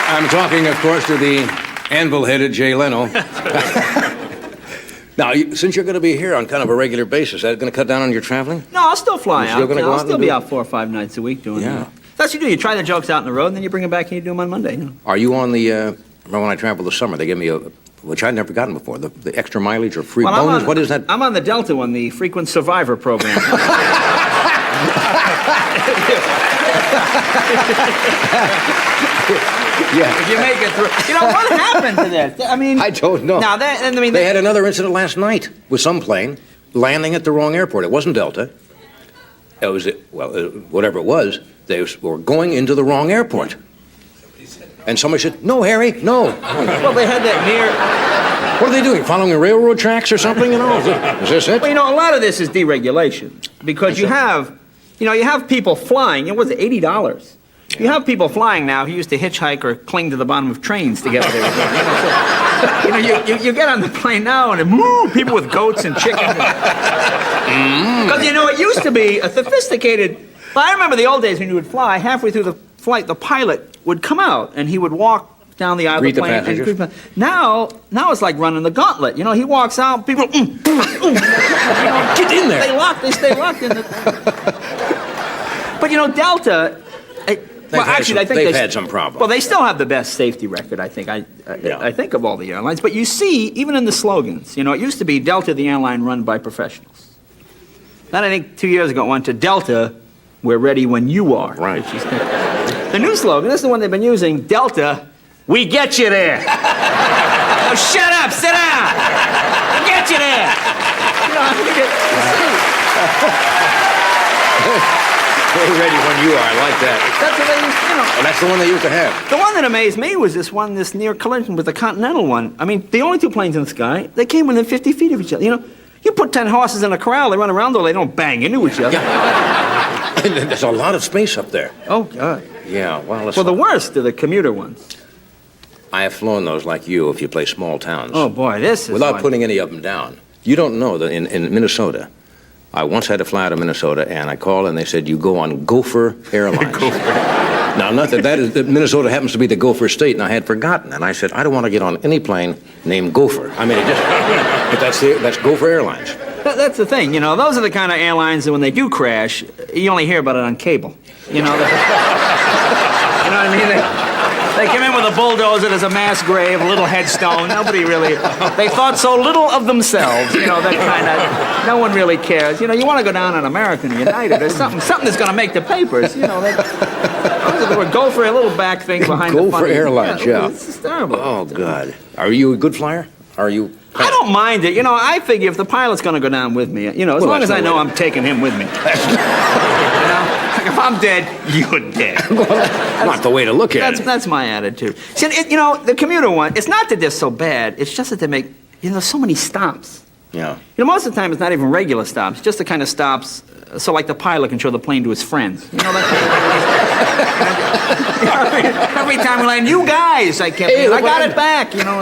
I'm talking, of course, to the anvil-headed Jay Leno. Now, since you're going to be here on kind of a regular basis, is that going to cut down on your traveling? No, I'll still fly out. I'll still be it? out 4 or 5 nights a week doing it. That's what you do. You try the jokes out on the road, and then you bring them back and you do them on Monday. You know? Are you on the, remember when I traveled this summer, they gave me a, which I'd never gotten before, the extra mileage or free bonus? What is that? I'm on the Delta one, the Frequent Survivor program. Yeah. If you make it through. You know, what happened to that? I mean... I don't know. Now, they had another incident last night with some plane landing at the wrong airport. It wasn't Delta. It was, whatever it was, they were going into the wrong airport. And somebody said, "No, Harry, no." Well, they had that near... What are they doing? Following the railroad tracks or something, you know? Is this it? Well, you know, a lot of this is deregulation. Because you have people flying, it was $80. Yeah. You have people flying now who used to hitchhike or cling to the bottom of trains to get where they were going. You get on the plane now and people with goats and chickens. Because, you know, it used to be a sophisticated... Well, I remember the old days when you would fly, halfway through the flight, the pilot would come out and he would walk down the aisle of the plane. Now it's like running the gauntlet. You know, he walks out, people... Get in there. They stay locked in the... But, you know, Delta... They've had some problems. Well, they still have the best safety record, I think. I think of all the airlines. But you see, even in the slogans, you know, it used to be Delta, the airline run by professionals. Then I think 2 years ago it went to Delta, we're ready when you are. Right. The new slogan, this is the one they've been using, Delta, we get you there. Oh, shut up, sit down. We get you there. You know, I think We're ready when you are. I like that. That's what they used, you know. And that's the one they used to have. The one that amazed me was this near collision with the Continental one. I mean, the only two planes in the sky, they came within 50 feet of each other. You know, you put 10 horses in a corral, they run around, though they don't bang into each other. Yeah. And there's a lot of space up there. Oh, God. Yeah, well, the worst are the commuter ones. I have flown those like you if you play small towns. Oh, boy, this is... Without putting any of them down. You don't know that in Minnesota, I once had to fly out of Minnesota, and I called, and they said, you go on Gopher Airlines. Now, not that that Minnesota happens to be the Gopher state, and I had forgotten. And I said, I don't want to get on any plane named Gopher. I mean, but that's Gopher Airlines. That's the thing, you know, those are the kind of airlines that when they do crash, you only hear about it on cable. You know, you know what I mean? They come in with a bulldozer, there's a mass grave, a little headstone. Nobody really... They thought so little of themselves, you know, that kind of... No one really cares. You know, you want to go down on American United. There's something that's going to make the papers, you know. They would go for a little back thing behind the Gopher Airlines, yeah. It's terrible. Oh, God. Are you a good flyer? Are you... I don't mind it. You know, I figure if the pilot's going to go down with me, you know, as long as I know I'm taking him with me. You know? If I'm dead, you're dead. Not the way to look at it. That's my attitude. See, you know, the commuter one, it's not that they're so bad. It's just that they make, you know, so many stops. Yeah. You know, most of the time it's not even regular stops. Just the kind of stops, so like the pilot can show the plane to his friends. You know, that you know what I mean? Every time we land, you guys, I kept, I got it back, you know.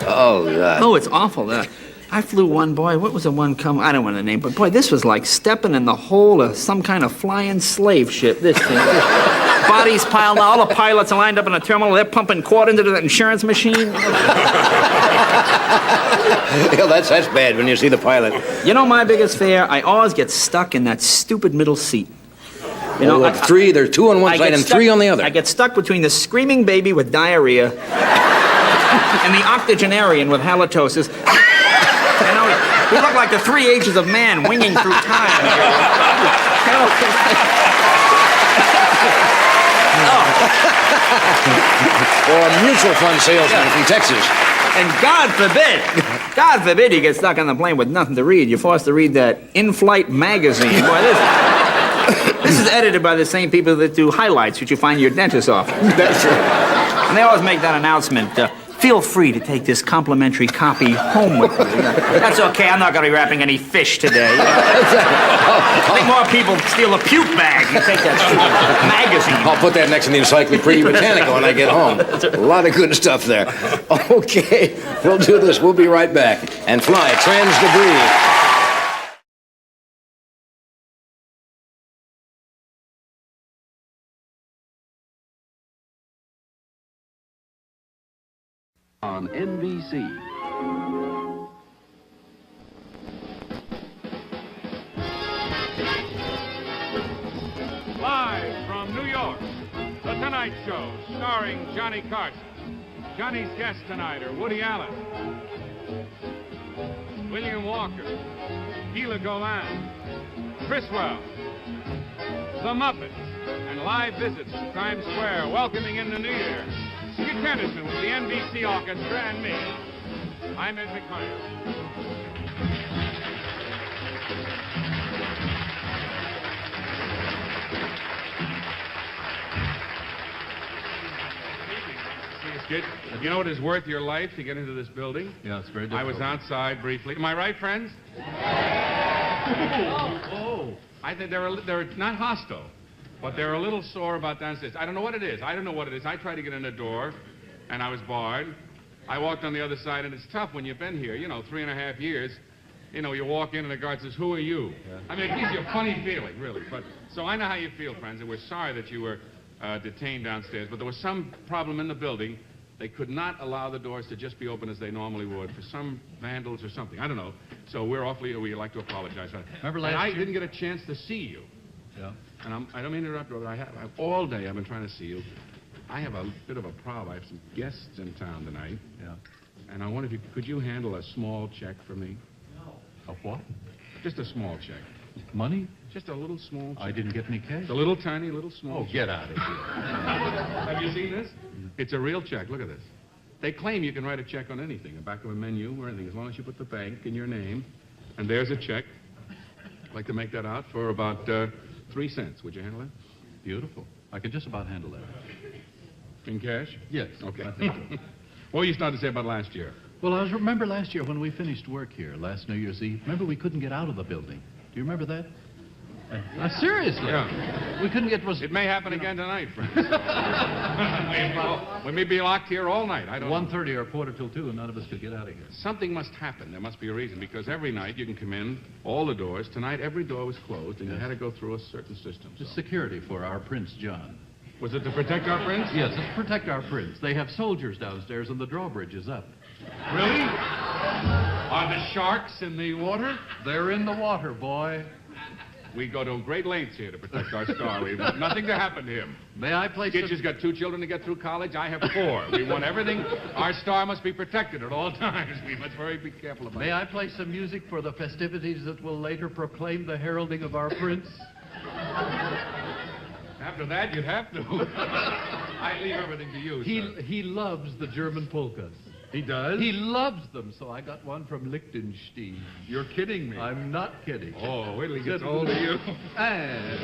Oh, God. Oh, it's awful. I flew one, boy, what was the one come? I don't want to name, but boy, this was like stepping in the hole of some kind of flying slave ship, this thing. Bodies piled, all the pilots are lined up in a terminal, they're pumping quarter into the insurance machine. Yeah, that's bad when you see the pilot. You know my biggest fear? I always get stuck in that stupid middle seat. You know, there's two on one side and three on the other. I get stuck between the screaming baby with diarrhea and the octogenarian with halitosis. You know, we look like the 3 ages of man winging through time. Or a mutual fund salesman from Texas. And God forbid you get stuck on the plane with nothing to read. You're forced to read that in-flight magazine. Boy, this is edited by the same people that do highlights, which you find in your dentist's office. That's right. And they always make that announcement, feel free to take this complimentary copy home with you. That's okay, I'm not going to be wrapping any fish today. I think more people steal a puke bag and take that magazine. I'll put that next to the Encyclopedia Britannica when I get home. A lot of good stuff there. Okay, we'll do this. We'll be right back. And fly trans debris. on NBC. Live from New York, The Tonight Show, starring Johnny Carson. Johnny's guests tonight are Woody Allen, William Walker, Gila Golan, Criswell, The Muppets, and live visits to Times Square, welcoming in the new year, Skip Tennyson with the NBC Orchestra and me. I'm Ed McMahon. You know it is worth your life to get into this building? Yeah, it's very I difficult. was outside briefly. Am I right, friends? I think they're not hostile, but they're a little sore about downstairs. I don't know what it is. I tried to get in the door, and I was barred. I walked on the other side, and it's tough when you've been here, 3.5 years. You walk in, and the guard says, "Who are you?" Yeah. I mean, it gives you a funny feeling, really. But so I know how you feel, friends, and we're sorry that you were detained downstairs. But there was some problem in the building. They could not allow the doors to just be open as they normally would for some vandals or something. I don't know. So we'd like to apologize for that. Remember last I year? didn't get a chance to see you. Yeah. And I don't mean to interrupt, but all day I've been trying to see you. I have a bit of a problem. I have some guests in town tonight. Yeah. And I wonder could you handle a small check for me? A what? Just a small check. Money? Just a little small check. I didn't get any cash. A little tiny, little small check. Get out of here. Have you seen this? It's a real check. Look at this. They claim you can write a check on anything, the back of a menu or anything, as long as you put the bank in your name. And there's a check. I'd like to make that out for about 3 cents. Would you handle it? Beautiful. I could just about handle that. In cash? Yes. Okay. I think so. What you started to say about last year? Well, remember last year when we finished work here, last New Year's Eve? Remember we couldn't get out of the building? Do you remember that? Seriously? Yeah. We couldn't get... It may happen again tonight, friends. We may be locked here all night. I don't know. 1:30 or 1:45, and none of us could get out of here. Something must happen. There must be a reason, because every night you can come in, all the doors. Tonight, every door was closed, and you had to go through a certain system. It's security for our Prince John. Was it to protect our prince? Yes, it's to protect our prince. They have soldiers downstairs, and the drawbridge is up. Really? Are the sharks in the water? They're in the water, boy. We go to great lengths here to protect our star. We want nothing to happen to him. May I place Gitch's got 2 children to get through college. I have 4. We want everything. Our star must be protected at all times. We must be careful about it. May I play some music for the festivities that will later proclaim the heralding of our prince? After that, you'd have to. I leave everything to you, sir. He loves the German polkas. He does? He loves them, so I got one from Liechtenstein. You're kidding me. I'm not kidding. Oh, wait till he gets hold of you. And...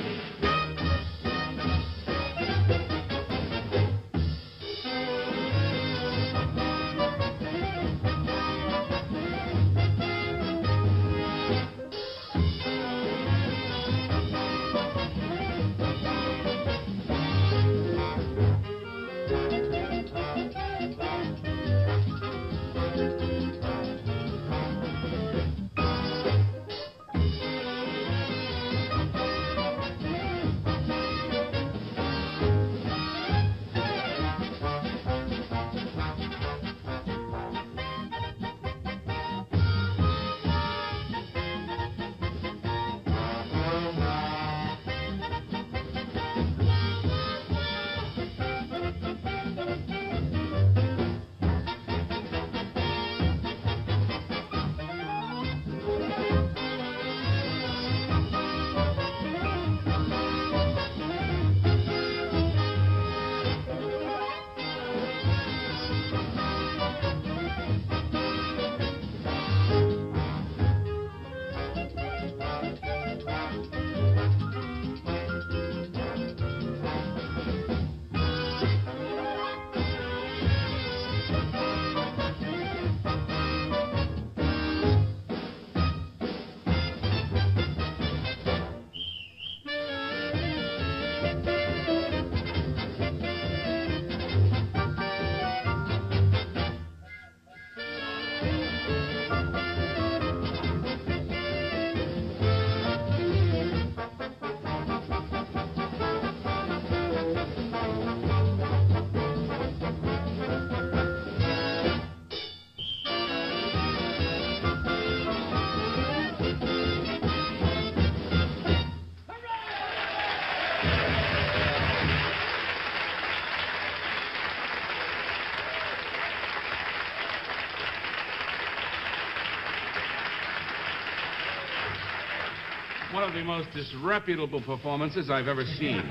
one of the most disreputable performances I've ever seen.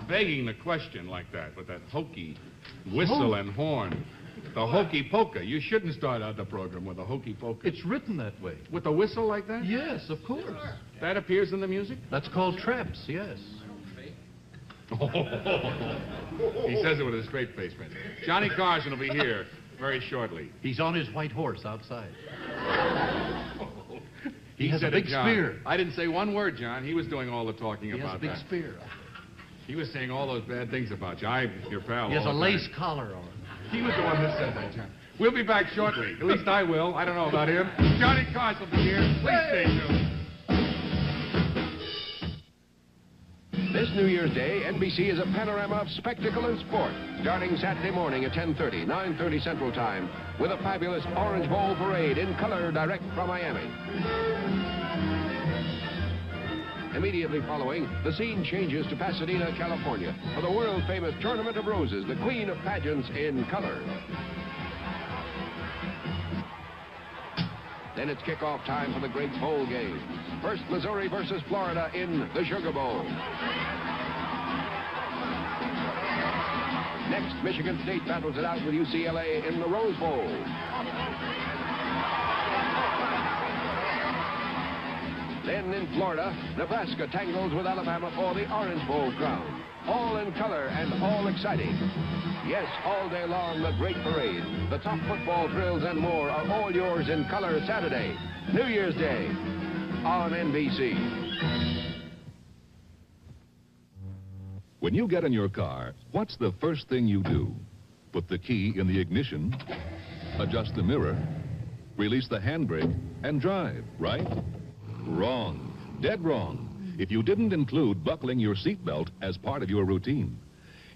Begging the question like that with that hokey whistle and horn. The hokey polka. You shouldn't start out the program with a hokey polka. It's written that way. With a whistle like that? Yes, of course. That appears in the music? That's called traps, yes. He says it with a straight face, man. Johnny Carson will be here very shortly. He's on his white horse outside. He has a said big it, John. spear. I didn't say one word, John. He was doing all the talking He has about a big that. spear. He was saying all those bad things about you. I'm your pal. He has all a the lace time. collar on. He was the one that said that, John. We'll be back shortly. At least I will. I don't know about him. Johnny Carson will be here. Please stay tuned. This New Year's Day, NBC is a panorama of spectacle and sport, starting Saturday morning at 10:30, 9:30 Central Time, with a fabulous Orange Bowl parade in color direct from Miami. Immediately following, the scene changes to Pasadena, California, for the world-famous Tournament of Roses, the queen of pageants in color. Then it's kickoff time for the great bowl game. First, Missouri versus Florida in the Sugar Bowl. Next, Michigan State battles it out with UCLA in the Rose Bowl. Then in Florida, Nebraska tangles with Alabama for the Orange Bowl crown. All in color and all exciting. Yes, all day long, the great parade, the top football thrills and more are all yours in color Saturday, New Year's Day, on NBC. When you get in your car, what's the first thing you do? Put the key in the ignition, adjust the mirror, release the handbrake, and drive, right? Wrong. Dead wrong. If you didn't include buckling your seatbelt as part of your routine.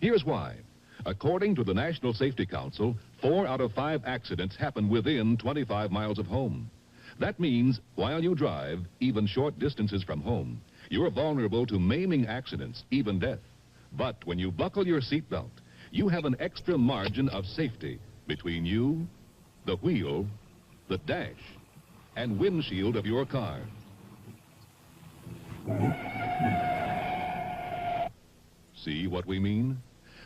Here's why. According to the National Safety Council, 4 out of 5 accidents happen within 25 miles of home. That means while you drive, even short distances from home, you're vulnerable to maiming accidents, even death. But when you buckle your seatbelt, you have an extra margin of safety between you, the wheel, the dash, and windshield of your car. See what we mean?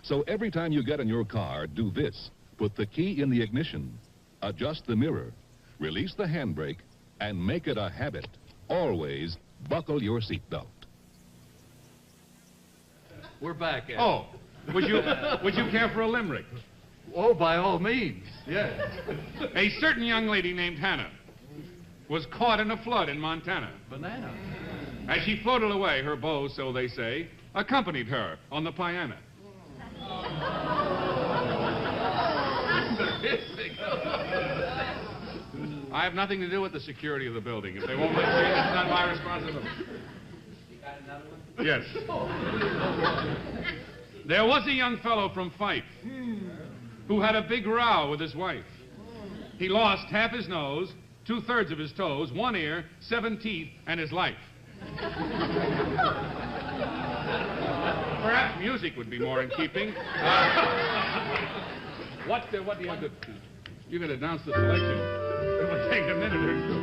So every time you get in your car, do this. Put the key in the ignition, adjust the mirror, release the handbrake, and make it a habit. Always buckle your seatbelt. We're back, Ed. Oh, would you care for a limerick? Oh, by all means. Yes. A certain young lady named Hannah was caught in a flood in Montana. Banana. As she floated away, her beau, so they say, accompanied her on the piano. I have nothing to do with the security of the building. If they won't let me in, it's not my responsibility. You got another one? Yes. There was a young fellow from Fife who had a big row with his wife. He lost half his nose, 2/3 of his toes, 1 ear, 7 teeth, and his life. Perhaps music would be more in keeping. What do you have to... You can announce the selection. It will take a minute or two.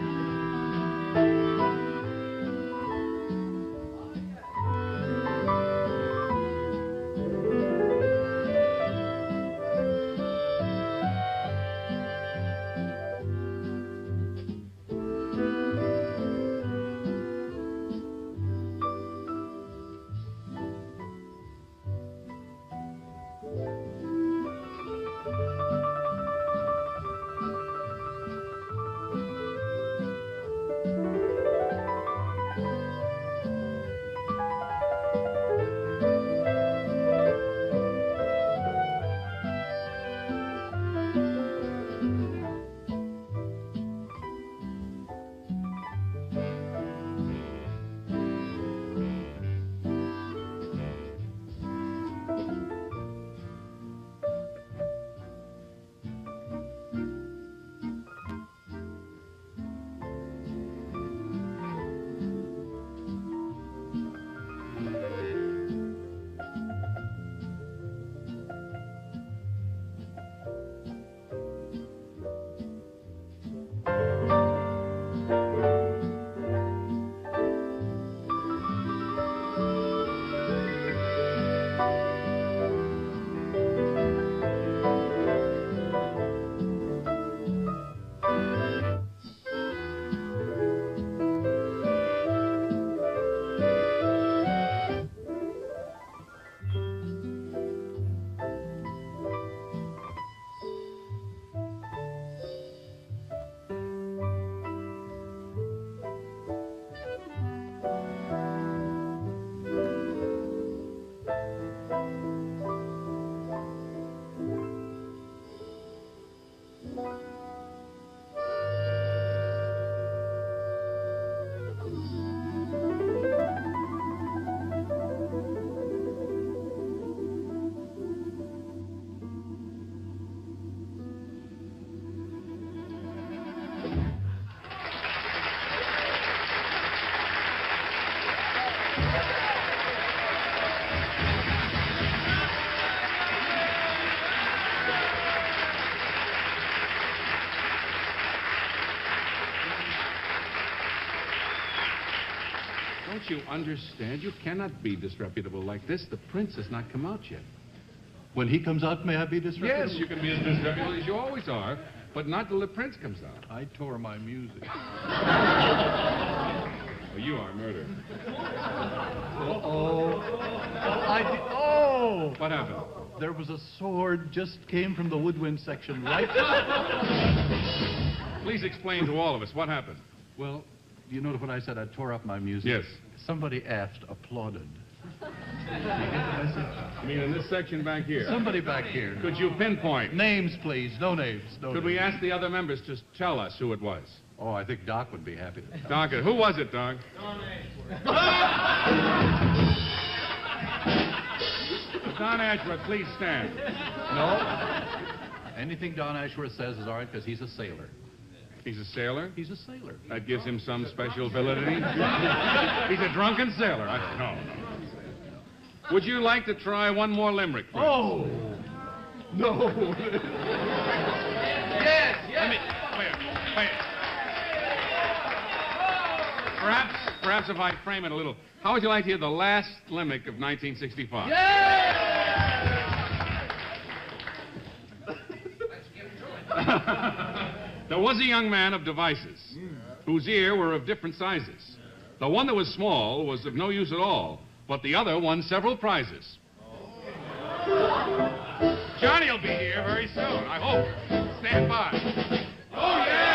Don't you understand? You cannot be disreputable like this. The prince has not come out yet. When he comes out, may I be disreputable? Yes, you can be as disreputable as you always are, but not till the prince comes out. I tore my music. Oh, you are murder. Oh. Oh! What happened? There was a sword just came from the woodwind section right... Please explain to all of us what happened. Well, you know what I said? I tore up my music. Yes. Somebody aft applauded. You mean in this section back here? Somebody back here. Could you pinpoint? Names, please. No names. No Could names. we ask the other members to tell us who it was? Oh, I think Doc would be happy to tell. Doc, who was it, Doc? Don Ashworth, please stand. No. Anything Don Ashworth says is all right because he's a sailor. He's a sailor? He's a sailor. That gives him some special validity? He's a drunken sailor. No. Would you like to try one more limerick, Prince? Oh! No. Yes. Wait. Perhaps if I frame it a little, how would you like to hear the last limerick of 1965? There was a young man of devices, whose ear were of different sizes. The one that was small was of no use at all, but the other won several prizes. Johnny will be here very soon, I hope. Stand by. Oh, yeah!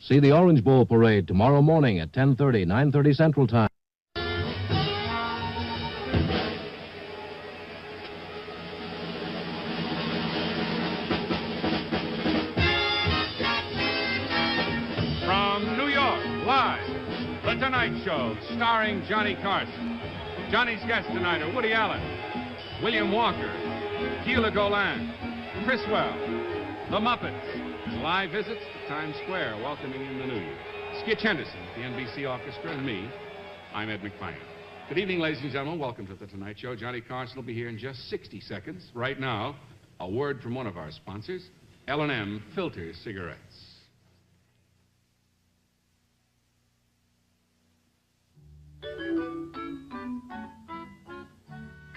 See the Orange Bowl Parade tomorrow morning at 10:30, 9:30 Central Time. From New York, live, The Tonight Show, starring Johnny Carson. Johnny's guests tonight are Woody Allen, William Walker, Gila Golan, Criswell, The Muppets, live visits to Times Square welcoming in the new year. Skitch Henderson, the NBC Orchestra, and me. I'm Ed McMahon. Good evening, ladies and gentlemen. Welcome to The Tonight Show. Johnny Carson will be here in just 60 seconds. Right now, a word from one of our sponsors, L&M Filter Cigarettes.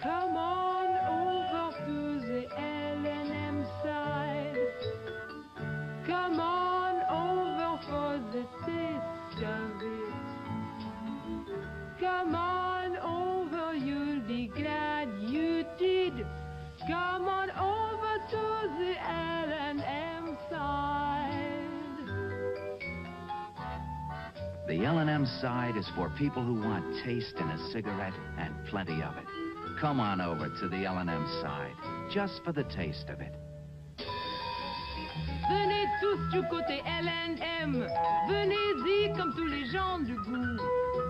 Come on over to the L&M side. Come on over for the taste of it. Come on over, you'll be glad you did. Come on over to the L&M side. The L&M side is for people who want taste in a cigarette and plenty of it. Come on over to the L&M side, just for the taste of it. Venez tous du côté L&M. Venez-y comme tous les gens du goût.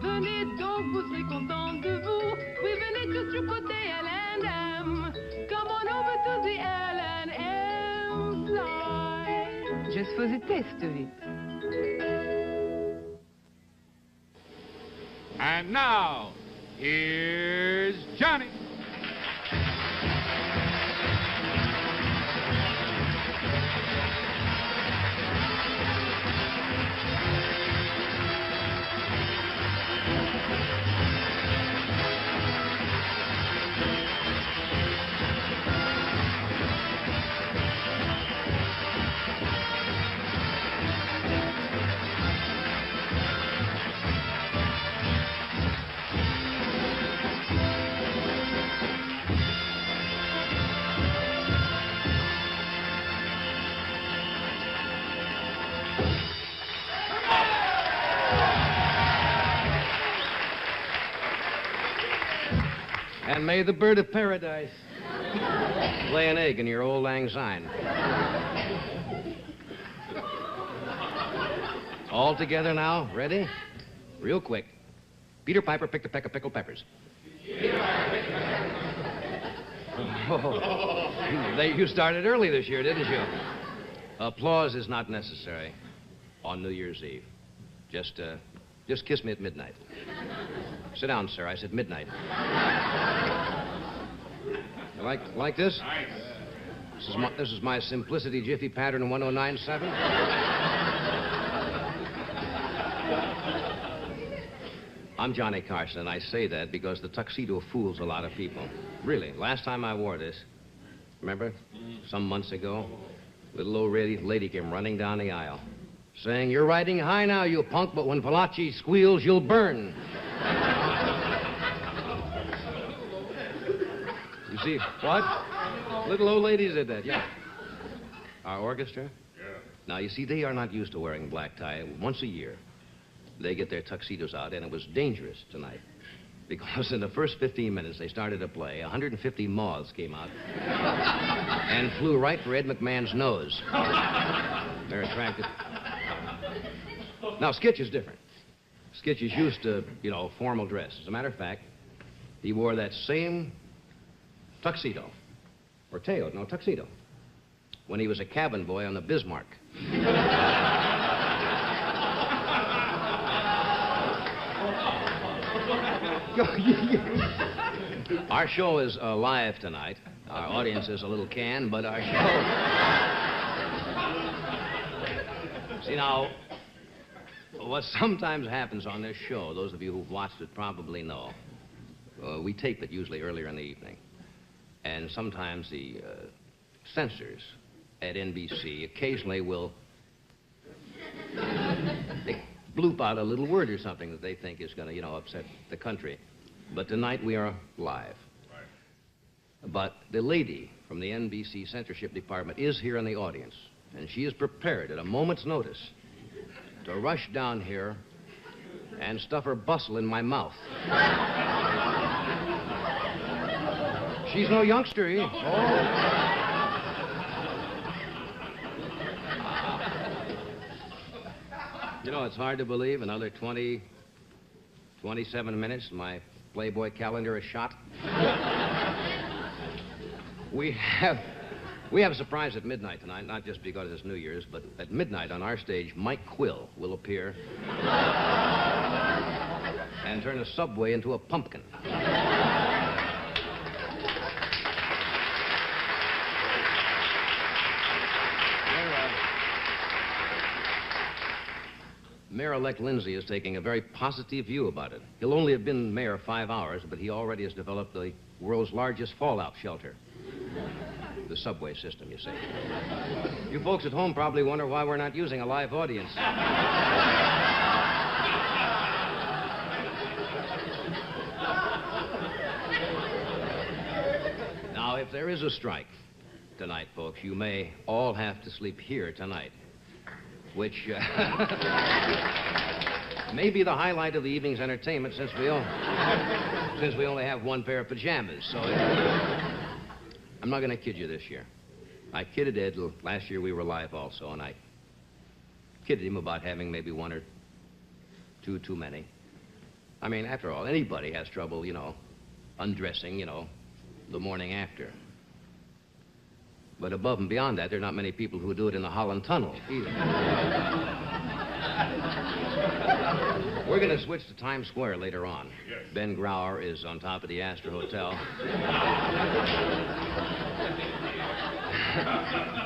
Venez donc, vous serez contents de vous. Oui, venez tous du côté L&M. Come on over to the L&M side. Just for the taste of it. And now, here's Johnny. And may the bird of paradise lay an egg in your old lang syne. All together now, ready? Real quick. Peter Piper picked a peck of pickled peppers. Oh, you started early this year, didn't you? Applause is not necessary on New Year's Eve. Just kiss me at midnight. Sit down, sir. I said midnight. You like this? Nice. This is my Simplicity Jiffy pattern 1097. I'm Johnny Carson, and I say that because the tuxedo fools a lot of people. Really, last time I wore this, remember? Some months ago, little old lady came running down the aisle, saying, "You're riding high now, you punk, but when Palachi squeals, you'll burn." You see, what? Little old lady said that, yeah. Our orchestra? Yeah. Now, you see, they are not used to wearing black tie. Once a year, they get their tuxedos out, and it was dangerous tonight. Because in the first 15 minutes they started to play, 150 moths came out and flew right for Ed McMahon's nose. They're attracted. Now, Skitch is different. Skitch is used to, formal dress. As a matter of fact, he wore that same tuxedo. Or tail, no, tuxedo. When he was a cabin boy on the Bismarck. Our show is live tonight. Our audience is a little canned, but our show... See, now, what sometimes happens on this show, those of you who've watched it probably know, we tape it usually earlier in the evening. And sometimes the censors at NBC occasionally will they bloop out a little word or something that they think is going to, upset the country. But tonight we are live. Right. But the lady from the NBC censorship department is here in the audience, and she is prepared at a moment's notice to rush down here and stuff her bustle in my mouth. She's no youngster, eh? Oh. It's hard to believe another 27 minutes, my Playboy calendar is shot. We have a surprise at midnight tonight, not just because it's New Year's, but at midnight on our stage, Mike Quill will appear and turn a subway into a pumpkin. Mayor-elect Lindsay is taking a very positive view about it. He'll only have been mayor 5 hours, but he already has developed the world's largest fallout shelter. The subway system, you see. You folks at home probably wonder why we're not using a live audience. Now, if there is a strike tonight, folks, you may all have to sleep here tonight. Which may be the highlight of the evening's entertainment since we only have one pair of pajamas. So I'm not going to kid you this year. I kidded Ed last year we were live also, and I kidded him about having maybe one or two too many. I mean, after all, anybody has trouble, undressing, the morning after. But above and beyond that, there are not many people who do it in the Holland Tunnel, either. We're going to switch to Times Square later on. Yes. Ben Grauer is on top of the Astor Hotel.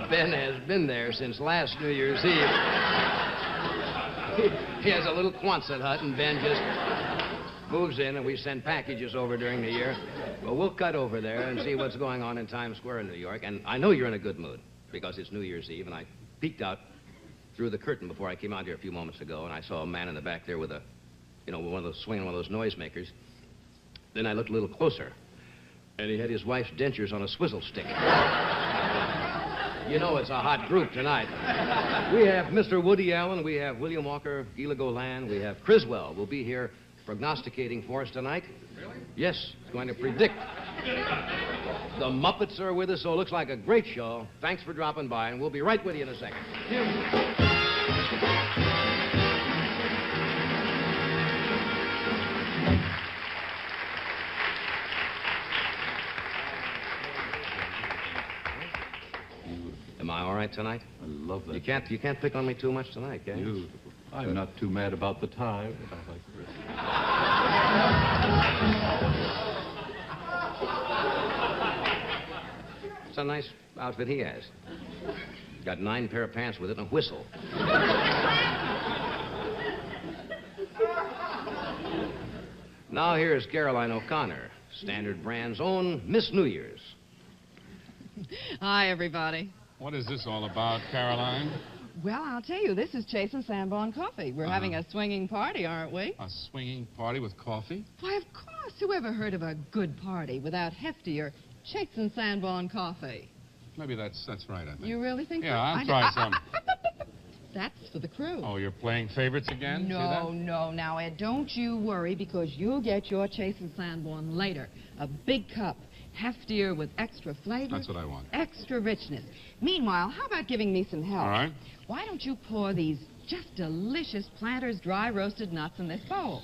Ben has been there since last New Year's Eve. He has a little Quonset hut, and Ben just moves in, and we send packages over during the year. Well, we'll cut over there and see what's going on in Times Square in New York. And I know you're in a good mood because it's New Year's Eve, and I peeked out through the curtain before I came out here a few moments ago, and I saw a man in the back there with swinging one of those noisemakers. Then I looked a little closer, and he had his wife's dentures on a swizzle stick. It's a hot group tonight. We have Mr. Woody Allen, we have William Walker, Gila Golan, we have Criswell will be here prognosticating for us tonight. Really? Yes, he's going to predict. The Muppets are with us, so it looks like a great show. Thanks for dropping by, and we'll be right with you in a second. Am I all right tonight? I love that. You can't pick on me too much tonight, can you? I'm not too mad about the tie, but I like the rest. It's a nice outfit he has. Got 9 pair of pants with it and a whistle. Now here's Caroline O'Connor, Standard Brand's own Miss New Year's. Hi, everybody. What is this all about, Caroline? Well, I'll tell you, this is Chase and Sanborn Coffee. We're having a swinging party, aren't we? A swinging party with coffee? Why, of course. Who ever heard of a good party without heftier Chase and Sanborn Coffee? Maybe that's right, I think. You really think Yeah, so? I'll try some. That's for the crew. Oh, you're playing favorites again? See No, that? no. Now, Ed, don't you worry, because you'll get your Chase and Sanborn later. A big cup, heftier with extra flavor. That's what I want. Extra richness. Meanwhile, how about giving me some help? All right. Why don't you pour these just delicious Planters dry roasted nuts in this bowl?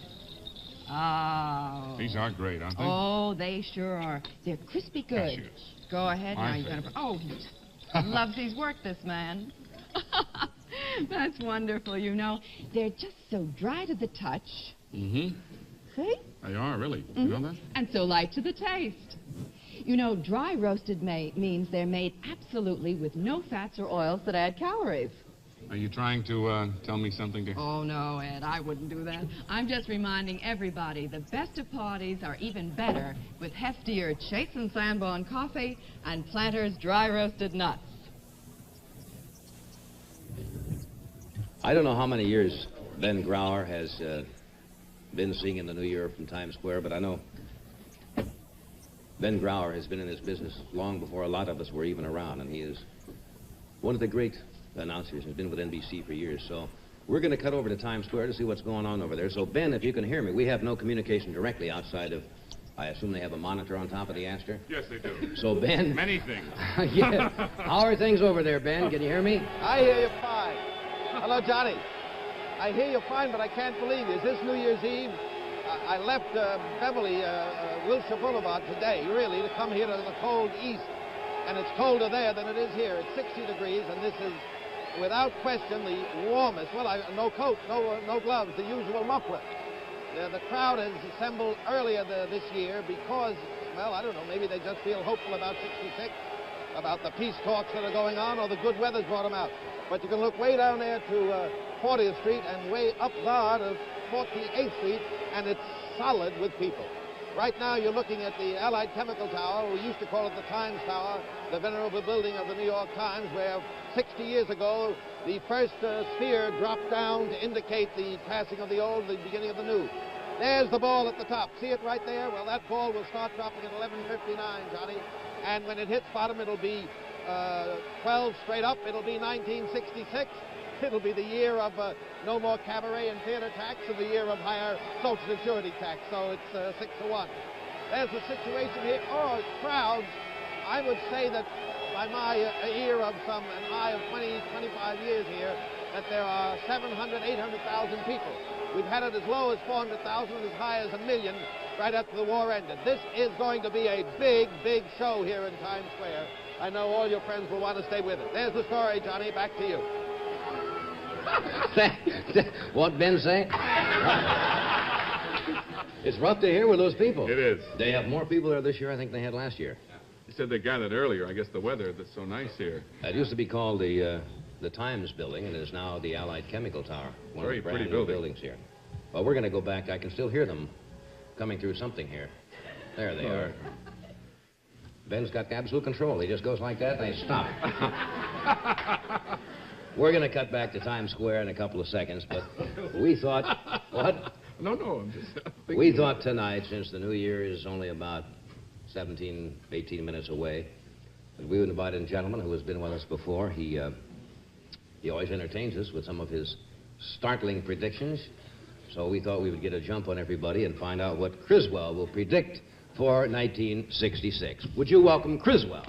Oh. These are great, aren't they? Oh, they sure are. They're crispy good. Cashews. Go ahead. Now My you're going to... favorite. Oh, he loves his work, this man. That's wonderful, you know. They're just so dry to the touch. Mm-hmm. See? They are, really. You know that? And so light to the taste. You know, dry roasted means they're made absolutely with no fats or oils that add calories. Are you trying to tell me something to... Oh, no, Ed, I wouldn't do that. I'm just reminding everybody the best of parties are even better with heftier Chase and Sanborn coffee and Planters dry roasted nuts. I don't know how many years Ben Grauer has been singing the New Year from Times Square, but I know Ben Grauer has been in this business long before a lot of us were even around, and he is one of the great announcers. He's been with NBC for years, so we're going to cut over to Times Square to see what's going on over there. So, Ben, if you can hear me, we have no communication directly outside of, I assume they have a monitor on top of the Astor? Yes, they do. So, Ben... Many things. Yeah. How are things over there, Ben? Can you hear me? I hear you fine. Hello, Johnny. I hear you fine, but I can't believe it. Is this New Year's Eve? I left Beverly, Wilshire Boulevard today, really, to come here to the cold east. And it's colder there than it is here. It's 60 degrees, and this is, without question, the warmest. Well, no coat, no gloves, the usual muffler. The crowd has assembled earlier this year because, well, I don't know, maybe they just feel hopeful about 66, about the peace talks that are going on, or the good weather's brought them out. But you can look way down there to 40th Street and way up there to 48th Street, and it's solid with people. Right now, you're looking at the Allied Chemical Tower. We used to call it the Times Tower, the venerable building of the New York Times, where 60 years ago, the first sphere dropped down to indicate the passing of the old, the beginning of the new. There's the ball at the top. See it right there? Well, that ball will start dropping at 11:59, Johnny. And when it hits bottom, it'll be 12 straight up. It'll be 1966. It'll be the year of no more cabaret and theater tax, and the year of higher Social Security tax. So it's 6-1. There's the situation here. Oh, crowds. I would say that by my ear of an eye of 20, 25 years here, that there are 700, 800,000 people. We've had it as low as 400,000 and as high as 1 million right after the war ended. This is going to be a big, big show here in Times Square. I know all your friends will want to stay with it. There's the story, Johnny. Back to you. What Ben say? It's rough to hear with those people. It is. They have more people there this year, I think, than they had last year. You said they gathered earlier. I guess the weather that's so nice here. It used to be called the Times Building, and it is now the Allied Chemical Tower. One Very of the brand pretty new building. buildings here. Well, we're going to go back. I can still hear them coming through something here. There they are. Ben's got absolute control. He just goes like that, and they stop. We're going to cut back to Times Square in a couple of seconds, but we thought... What? No, I'm just... We thought tonight, since the New Year is only about 17, 18 minutes away, that we would invite a gentleman who has been with us before. He always entertains us with some of his startling predictions. So we thought we would get a jump on everybody and find out what Criswell will predict for 1966. Would you welcome Criswell?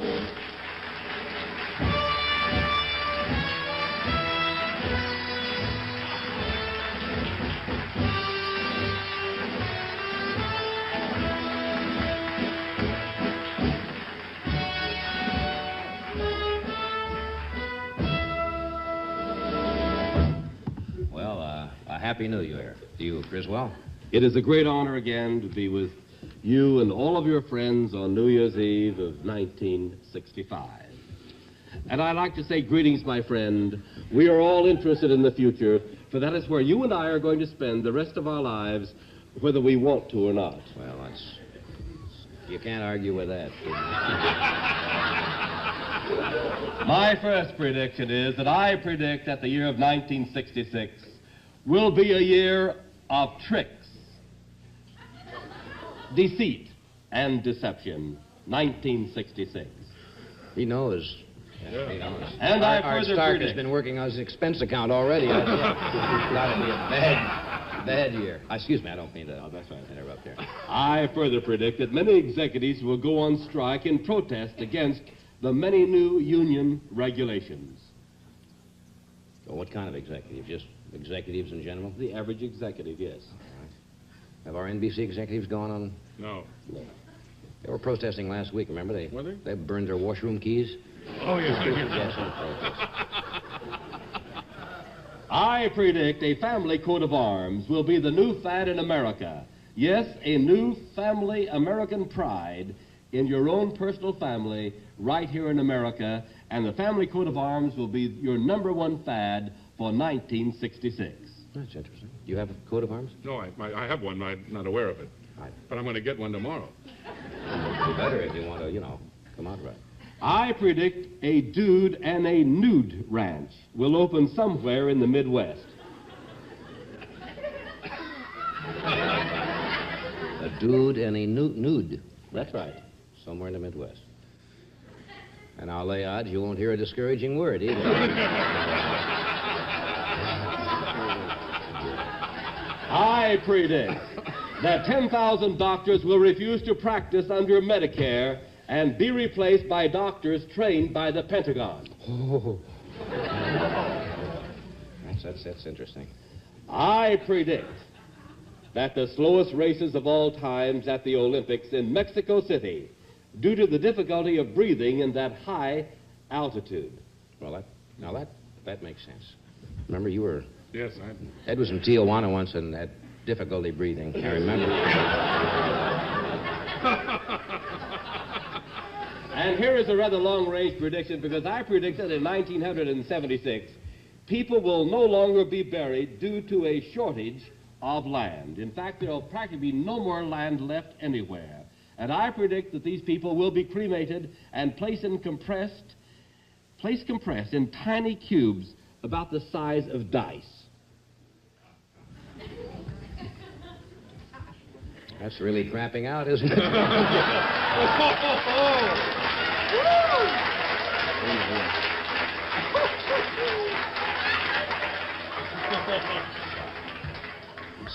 Happy New Year to you, Griswold. It is a great honor again to be with you and all of your friends on New Year's Eve of 1965. And I'd like to say greetings, my friend. We are all interested in the future, for that is where you and I are going to spend the rest of our lives, whether we want to or not. Well, you can't argue with that. My first prediction is that I predict that the year of 1966 will be a year of tricks, deceit, and deception. 1966. He knows. Yeah, he knows. And Art Stark has been working on his expense account already. It's got to be a bad year. Excuse me, I don't mean to interrupt here. I further predict that many executives will go on strike in protest against the many new union regulations. Well, what kind of executives? Just executives in general? The average executive, yes. All right. Have our NBC executives gone on? No. They were protesting last week, remember? Were they? They burned their washroom keys. Oh, yes. I predict a family coat of arms will be the new fad in America. Yes, a new family American pride in your own personal family right here in America, and the family coat of arms will be your #1 fad for 1966. That's interesting. Do you have a coat of arms? No, I have one. I'm not aware of it. But I'm going to get one tomorrow. It'd be better if you want to, come out right. I predict a dude and a nude ranch will open somewhere in the Midwest. A dude and a nude. That's right. Somewhere in the Midwest. And I'll lay odds you won't hear a discouraging word either. I predict that 10,000 doctors will refuse to practice under Medicare and be replaced by doctors trained by the Pentagon. Oh. That's interesting. I predict that the slowest races of all times at the Olympics in Mexico City, due to the difficulty of breathing in that high altitude. Well, that makes sense. Remember, you were... Yes, Ed was in Tijuana once and had difficulty breathing. I remember. And here is a rather long-range prediction, because I predict that in 1976, people will no longer be buried due to a shortage of land. In fact, there will practically be no more land left anywhere. And I predict that these people will be cremated and placed compressed in tiny cubes about the size of dice. That's really crapping out, isn't it?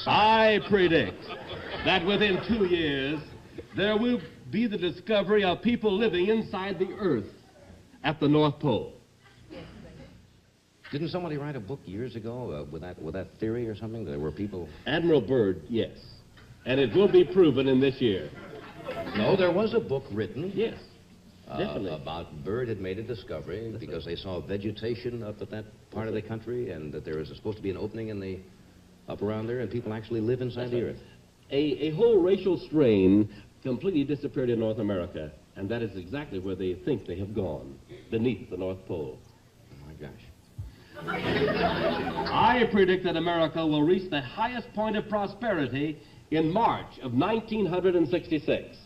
I predict that within 2 years, there will be the discovery of people living inside the Earth at the North Pole. Didn't somebody write a book years ago with that theory or something? There were people... Admiral Byrd, yes. And it will be proven in this year. No, there was a book written. Yes, definitely. About Byrd had made a discovery because they saw vegetation up at that part of the country, and that there was supposed to be an opening in the up around there, and people actually live inside the Earth. A whole racial strain completely disappeared in North America, and that is exactly where they think they have gone, beneath the North Pole. Oh, my gosh. I predict that America will reach the highest point of prosperity in March of 1966.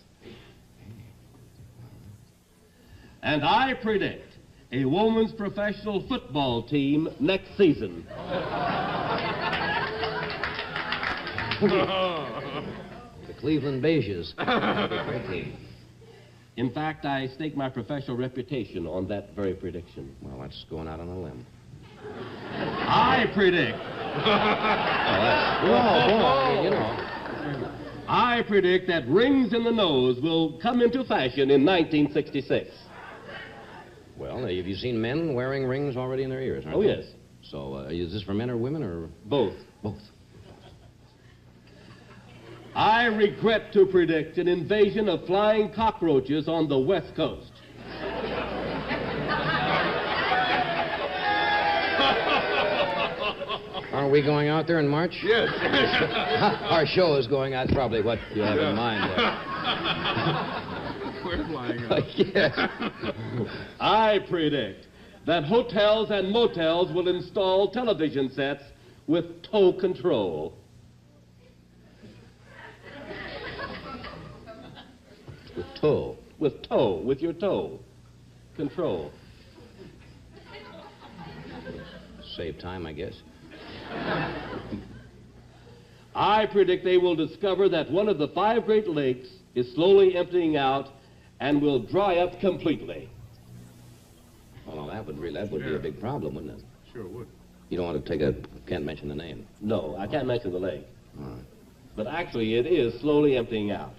And I predict a women's professional football team next season. The Cleveland Beiges. Great team. In fact, I stake my professional reputation on that very prediction. Well, that's going out on a limb. I predict. I predict that rings in the nose will come into fashion in 1966. Well, have you seen men wearing rings already in their ears, aren't they? Oh, yes. So, is this for men or women, or...? Both. Both. I regret to predict an invasion of flying cockroaches on the West Coast. Are we going out there in March? Yes. Our show is going out. That's probably what you have in mind there. We're flying out. Yes. I predict that hotels and motels will install television sets with tow control. With toe. With toe, with your toe. Control. Save time, I guess. I predict they will discover that one of the 5 Great Lakes is slowly emptying out and will dry up completely. Oh, no, that would be a big problem, wouldn't it? Sure would. You don't want to can't mention the name. No, I can't mention the lake. All right. But actually, it is slowly emptying out.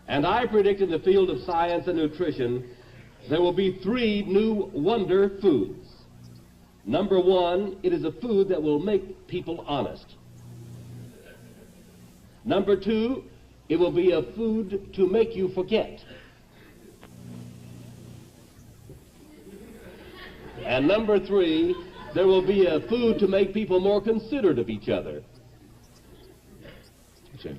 And I predict in the field of science and nutrition, there will be 3 new wonder foods. Number 1, it is a food that will make people honest. Number 2, it will be a food to make you forget. And number 3, there will be a food to make people more considerate of each other. Sure.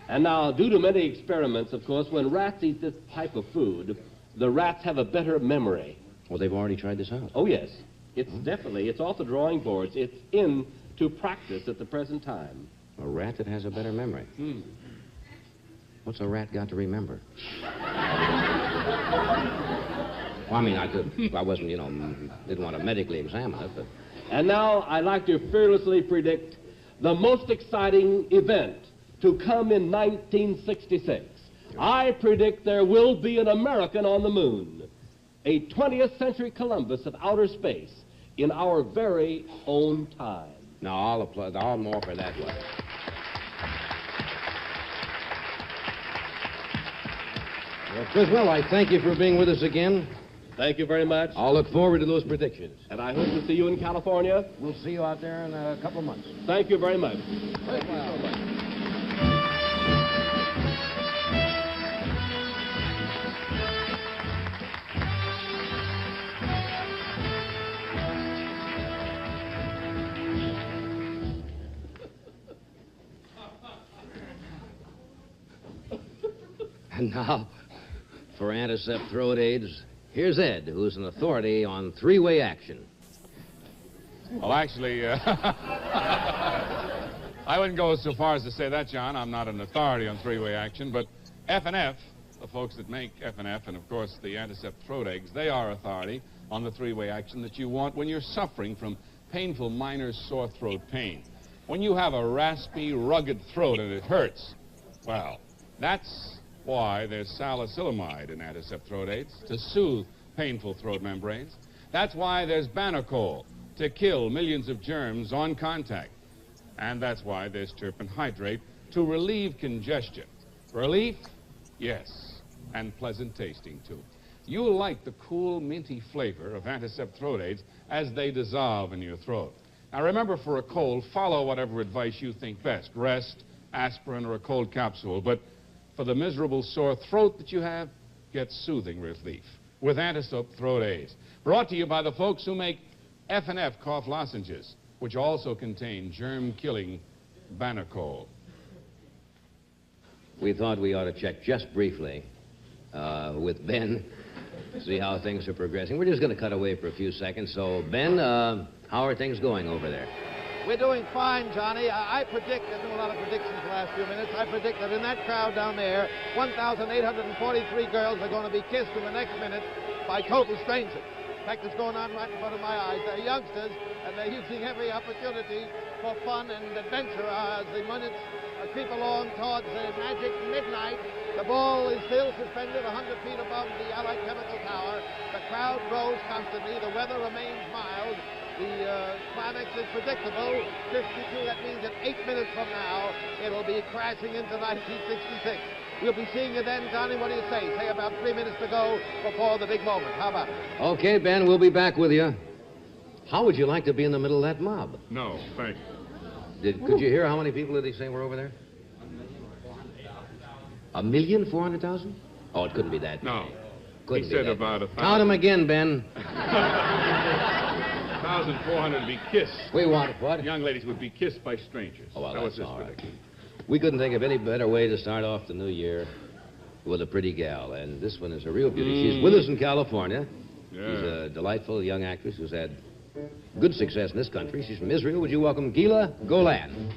And now, due to many experiments, of course, when rats eat this type of food, the rats have a better memory. Well, they've already tried this out. Oh, yes. It's off the drawing boards. It's into practice at the present time. A rat that has a better memory. What's a rat got to remember? Well, I mean, I wasn't, didn't want to medically examine it, but... And now, I'd like to fearlessly predict the most exciting event to come in 1966. I predict there will be an American on the moon, a 20th century Columbus of outer space in our very own time. No, I'll applaud. I'll more for that one. Well, Criswell, I thank you for being with us again. Thank you very much. I'll look forward to those predictions. And I hope to see you in California. We'll see you out there in a couple of months. Thank you very much. Thank you so much. And now, for antiseptic throat aids, here's Ed, who's an authority on 3-way action. Well, actually, I wouldn't go so far as to say that, John. I'm not an authority on 3-way action, but F&F, the folks that make F&F, and of course the antiseptic throat eggs, they are authority on the 3-way action that you want when you're suffering from painful minor sore throat pain. When you have a raspy, rugged throat and it hurts, well, that's why there's salicylamide in antiseptic throat aids, to soothe painful throat membranes. That's why there's Banacol, to kill millions of germs on contact. And that's why there's terpene hydrate, to relieve congestion. Relief? Yes. And pleasant tasting, too. You'll like the cool, minty flavor of antiseptic throat aids as they dissolve in your throat. Now, remember, for a cold, follow whatever advice you think best. Rest, aspirin, or a cold capsule. But for the miserable sore throat that you have, get soothing relief with antiseptic throat aids. Brought to you by the folks who make F&F cough lozenges, which also contain germ-killing Banacol. We thought we ought to check just briefly with Ben, see how things are progressing. We're just going to cut away for a few seconds. So, Ben, how are things going over there? We're doing fine, Johnny. I predict, I do a lot of predictions the last few minutes, I predict that in that crowd down there, 1,843 girls are going to be kissed in the next minute by total strangers. In fact, it's going on right in front of my eyes. They're youngsters, and they're using every opportunity for fun and adventure as the minutes creep along towards the magic midnight. The ball is still suspended 100 feet above the Allied Chemical Tower. The crowd grows constantly. The weather remains mild. The climax is predictable. 52, that means that 8 minutes from now, it'll be crashing into 1966. We'll be seeing you then, Johnny. What do you say? Say about 3 minutes to go before the big moment. How about it? Okay, Ben, we'll be back with you. How would you like to be in the middle of that mob? No, thank you. Could you hear how many people did he say were over there? 1,400,000? Oh, it couldn't be that. No. Couldn't he be said that. about 1,000. Count them again, Ben. 1,400 would be kissed. We want what? Young ladies would be kissed by strangers. Oh, well, that was that's his all right. prediction. We couldn't think of any better way to start off the new year with a pretty gal, and this one is a real beauty. She's with us in California. Yeah. She's a delightful young actress who's had good success in this country. She's from Israel. Would you welcome Gila Golan?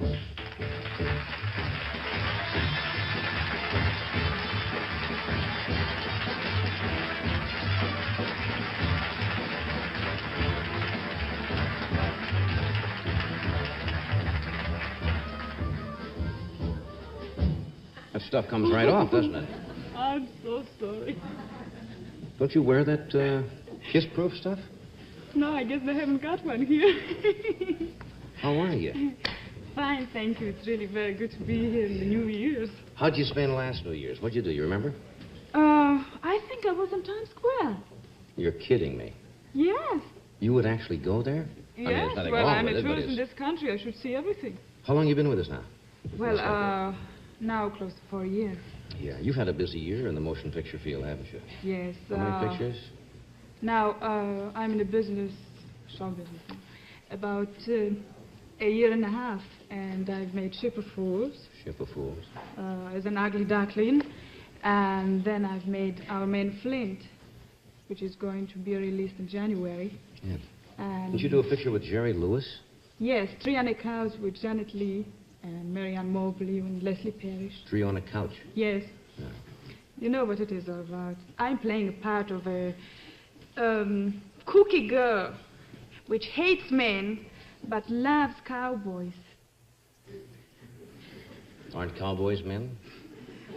That stuff comes right off, doesn't it? I'm so sorry. Don't you wear that kiss-proof stuff? No, I guess they haven't got one here. How are you? Fine, thank you. It's really very good to be here in the New Year's. How'd you spend last New Year's? What'd you do? You remember? I think I was in Times Square. You're kidding me. Yes. You would actually go there? Yes. I mean, there's nothing Well, wrong I'm with a it, but tourist in it's... this country. I should see everything. How long you been with us now? Well, now close to 4 years. Yeah, you've had a busy year in the motion picture field, haven't you? Yes. How many pictures? Now, I'm in the business, show business, about a year and a half, and I've made Ship of Fools. Ship of Fools. As an ugly duckling, and then I've made Our Man Flint, which is going to be released in January. Yeah. And Did you do a picture with Jerry Lewis? yes, 3 on a Couch with Janet Leigh and Marianne Mobley and Leslie Parrish. 3 on a Couch. Yes. Yeah. You know what it is all about. I'm playing a part of a cookie girl which hates men but loves cowboys. Aren't cowboys men?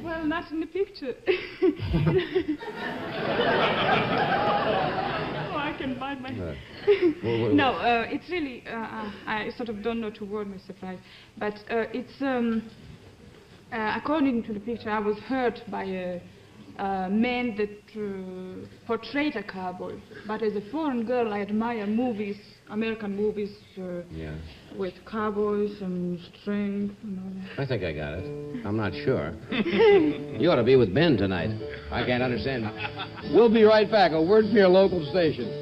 Well, not in the picture. Oh, I can bite my head. No, it's really, I sort of don't know to word my surprise, but it's, according to the picture, I was hurt by a man that portrayed a cowboy. But as a foreign girl, I admire movies, American movies, Yeah. with cowboys and strength and all that. I think I got it. I'm not sure. You ought to be with Ben tonight. I can't understand. We'll be right back. A word from your local station.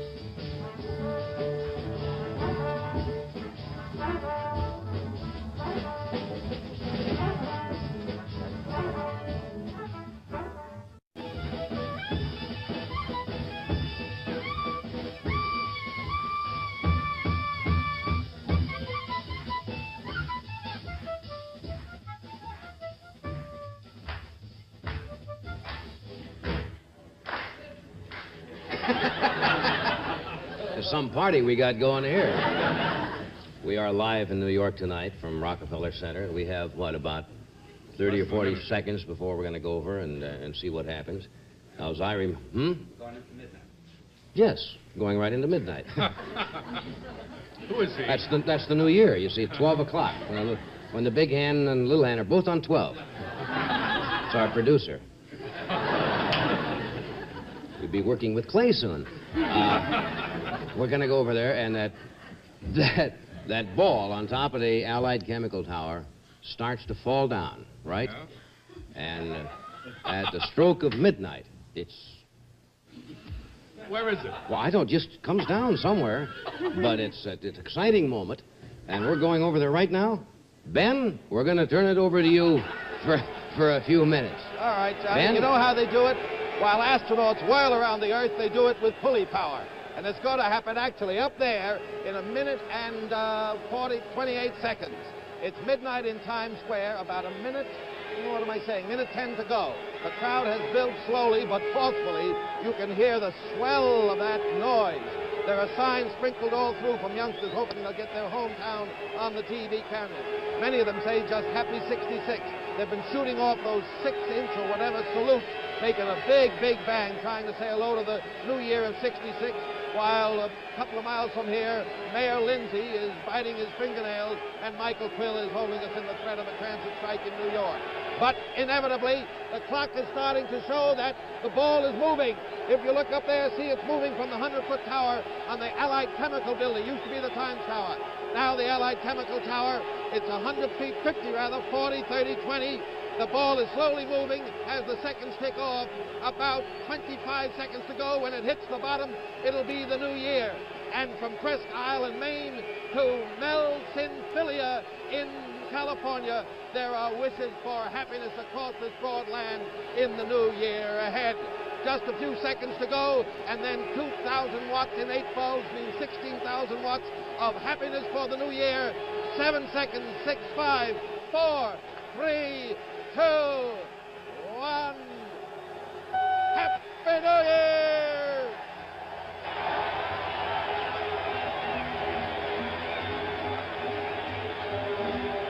There's some party we got going here. We are live in New York tonight from Rockefeller Center. We have, what, about 30 or 40 seconds before we're going to go over and see what happens. Now, as I Going into midnight. Yes, going right into midnight. Who is he? That's the new year. You see, 12 o'clock. When the big hand and little hand are both on 12. It's our producer. We'll be working with Clay soon. We're going to go over there, and that ball on top of the Allied Chemical Tower starts to fall down, right? Yeah. And at the stroke of midnight, it's... Where is it? Well, I don't, just comes down somewhere, but it's an exciting moment, and we're going over there right now. Ben, we're going to turn it over to you for a few minutes. All right, Johnny. Ben? You know how they do it? While astronauts whirl around the Earth, they do it with pulley power. And it's going to happen actually up there in a minute and 28 seconds. It's midnight in Times Square, about a minute, what am I saying, minute 10 to go. The crowd has built slowly but forcefully. You can hear the swell of that noise. There are signs sprinkled all through from youngsters hoping they'll get their hometown on the TV cameras. Many of them say just happy 66. They've been shooting off those 6-inch or whatever salutes, making a big, big bang, trying to say hello to the new year of 66, while a couple of miles from here, Mayor Lindsay is biting his fingernails, and Michael Quill is holding us in the threat of a transit strike in New York. But inevitably, the clock is starting to show that the ball is moving. If you look up there, see it's moving from the 100-foot tower on the Allied Chemical Building. Used to be the Times Tower. Now the Allied Chemical Tower, it's 100 feet, 50 rather, 40, 30, 20. The ball is slowly moving as the seconds tick off. About 25 seconds to go. When it hits the bottom, it'll be the new year. And from Presque Isle in Maine to Melsinfilia in California, there are wishes for happiness across this broad land in the new year ahead. Just a few seconds to go, and then 2,000 watts in 8 bulbs means 16,000 watts of happiness for the new year. 7 seconds, 6, 5, 4, 3, 2, 1. Happy New Year!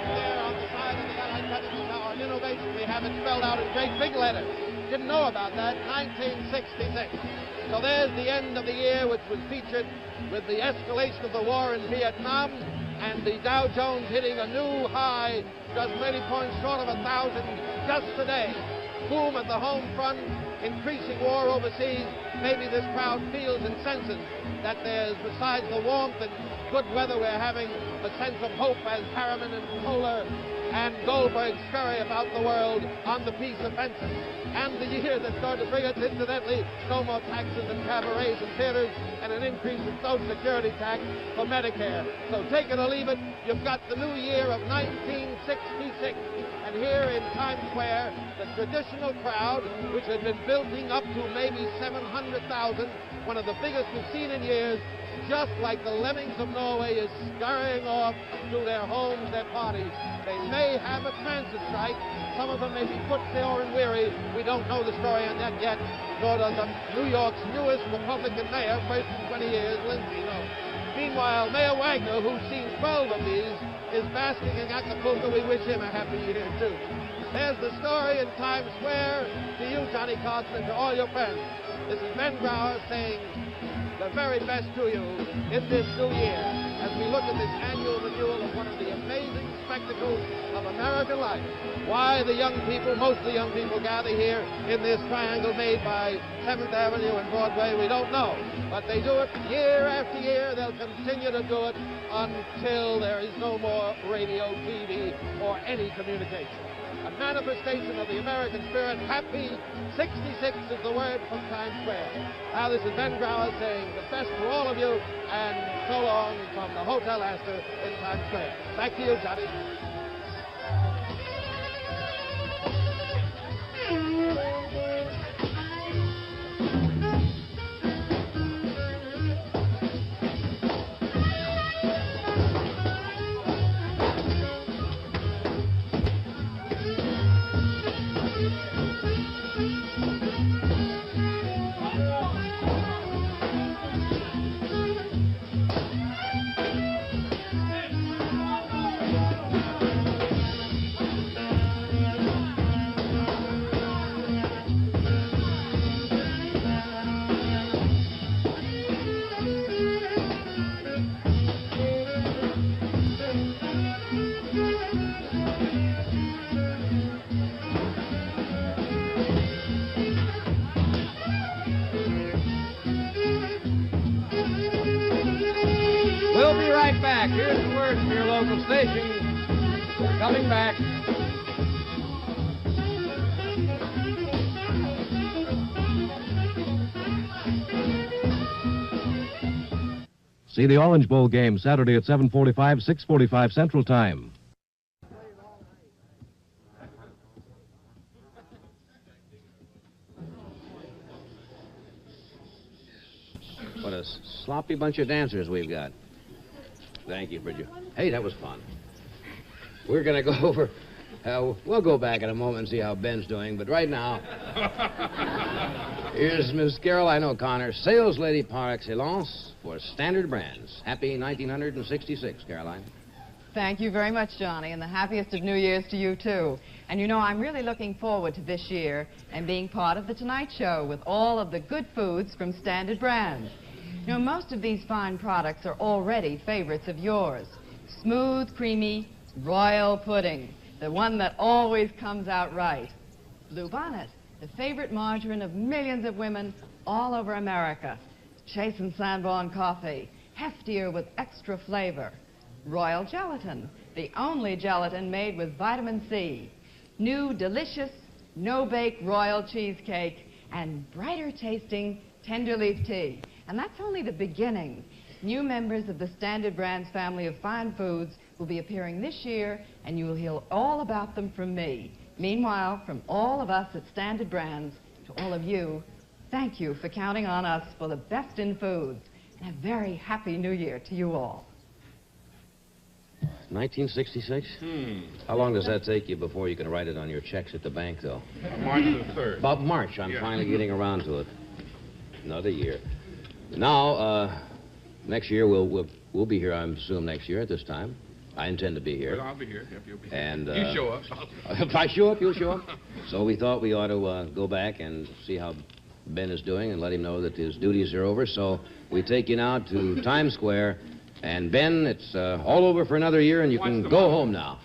There on the side of the Airline Technical Tower, innovation, we have it spelled out in great big letters. Didn't know about that, 1966. So there's the end of the year, which was featured with the escalation of the war in Vietnam and the Dow Jones hitting a new high, just 30 points short of 1,000 just today. Boom at the home front, increasing war overseas. Maybe this crowd feels and senses that there's, besides the warmth and good weather we're having, a sense of hope as Harriman and Kohler and Goldberg scurry about the world on the peace offensive. And the year that's going to bring us, incidentally, no more taxes and cabarets and theaters, and an increase in Social Security tax for Medicare. So take it or leave it, you've got the new year of 1966. And here in Times Square, the traditional crowd, which had been building up to maybe 700,000, one of the biggest we've seen in years, just like the lemmings of Norway, is scurrying off to their homes, their parties. They may have a transit strike. Some of them may be footsore and weary. We don't know the story on that yet, nor does New York's newest Republican mayor, first in 20 years, Lindsay, know. Meanwhile, Mayor Wagner, who's seen 12 of these, is basking in Acapulco. We wish him a happy year, too. There's the story in Times Square. To you, Johnny Carson, and to all your friends. This is Ben Brower saying the very best to you in this new year as we look at this annual renewal of one of the amazing spectacles of American life. Why the young people, most of the young people, gather here in this triangle made by 7th Avenue and Broadway, we don't know. But they do it year after year. They'll continue to do it until there is no more radio, TV, or any communication. A manifestation of the American spirit. Happy 66 is the word from Times Square. Now this is Ben Brower saying the best to all of you, and so long from the Hotel Astor in Times Square. Back to you, Johnny. We'll be right back. Here's the word from your local station. We're coming back. See the Orange Bowl game Saturday at 7:45, 6:45 Central Time. What a sloppy bunch of dancers we've got. Thank you, Bridget. Hey, that was fun. We're going to go over... we'll go back in a moment and see how Ben's doing, but right now... here's Miss Caroline O'Connor, sales lady par excellence for Standard Brands. Happy 1966, Caroline. Thank you very much, Johnny, and the happiest of New Year's to you, too. And you know, I'm really looking forward to this year and being part of The Tonight Show with all of the good foods from Standard Brands. You know, most of these fine products are already favorites of yours. Smooth, creamy, royal pudding, the one that always comes out right. Blue Bonnet, the favorite margarine of millions of women all over America. Chase and Sanborn coffee, heftier with extra flavor. Royal gelatin, the only gelatin made with vitamin C. New, delicious, no-bake royal cheesecake, and brighter tasting tender leaf tea. And that's only the beginning. New members of the Standard Brands family of fine foods will be appearing this year, and you will hear all about them from me. Meanwhile, from all of us at Standard Brands, to all of you, thank you for counting on us for the best in foods. And a very happy New Year to you all. 1966? How long does that take you before you can write it on your checks at the bank, though? March the 3rd. About March. I'm finally getting around to it. Another year. Now, next year, we'll be here, I assume, next year at this time. I intend to be here. Well, I'll be here. Yep, you'll be here. And, you show up. If I show up, you'll show up. So we thought we ought to go back and see how Ben is doing and let him know that his duties are over. So we take you now to Times Square. And, Ben, it's all over for another year, and you can go home now.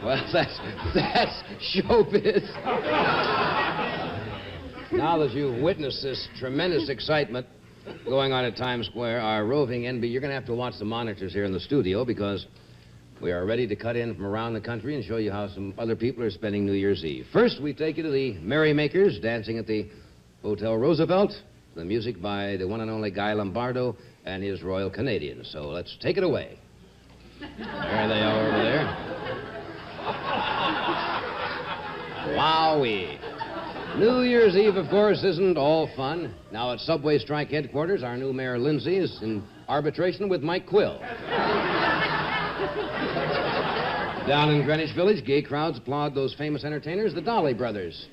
Well, that's showbiz. Now that you've witnessed this tremendous excitement going on at Times Square, our roving NB, you're going to have to watch the monitors here in the studio because we are ready to cut in from around the country and show you how some other people are spending New Year's Eve. First, we take you to the Merrymakers dancing at the Hotel Roosevelt. The music by the one and only Guy Lombardo and his Royal Canadians. So let's take it away. There they are over there. Wowee. New Year's Eve, of course, isn't all fun. Now, at Subway Strike headquarters, our new Mayor Lindsay is in arbitration with Mike Quill. Down in Greenwich Village, gay crowds applaud those famous entertainers, the Dolly Brothers.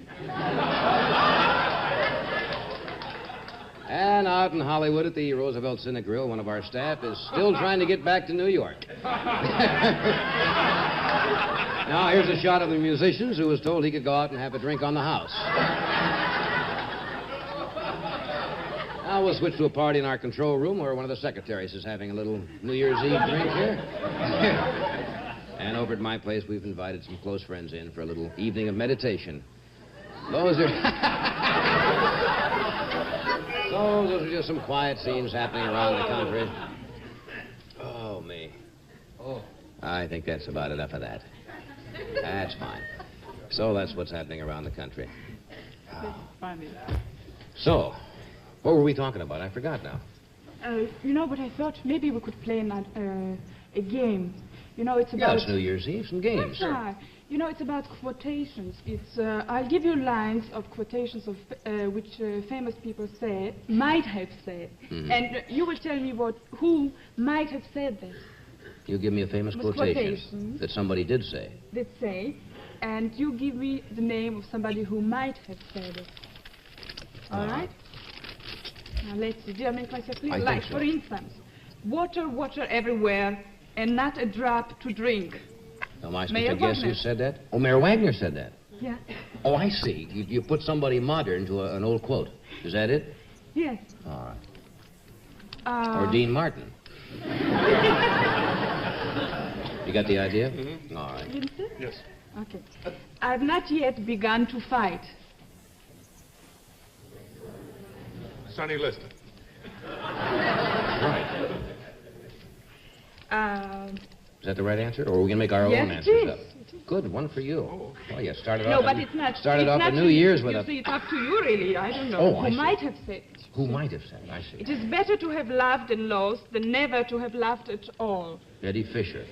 And out in Hollywood at the Roosevelt Cine Grill, one of our staff is still trying to get back to New York. Now, here's a shot of the musicians who was told he could go out and have a drink on the house. Now we'll switch to a party in our control room where one of the secretaries is having a little New Year's Eve drink here. And over at my place, we've invited some close friends in for a little evening of meditation. Those are just some quiet scenes happening around the country. Oh, me. Oh. I think that's about enough of that. That's fine. So that's what's happening around the country. Funny. So, what were we talking about? I forgot now. You know, but I thought maybe we could play a game. You know, it's about... Yeah, it's New Year's Eve, some games. That's right. You know, it's about quotations. It's I'll give you lines of quotations of which famous people might have said, and you will tell me who might have said this. You give me a famous quotation that somebody did say. Did say, and you give me the name of somebody who might have said it. All right? Now let's see. Do you make myself clear? Like, for instance, water, water everywhere, and not a drop to drink. Am I supposed to guess who said that? Oh, Mayor Wagner said that. Yeah. Oh, I see. You put somebody modern to an old quote. Is that it? Yes. All right. Or Dean Martin. You got the idea? Mm-hmm. All right. Vincent? Yes. Okay. I've not yet begun to fight. Sonny Liston. Right. Is that the right answer? Or are we going to make our own answers up? Good, one for you. Oh, yeah, started off. No, but it's not. Started off a New Year's with a... See, it's up to you, really. I don't know. Oh, Who might have said it? Who might have said it? I see. It is better to have laughed and lost than never to have laughed at all. Eddie Fisher.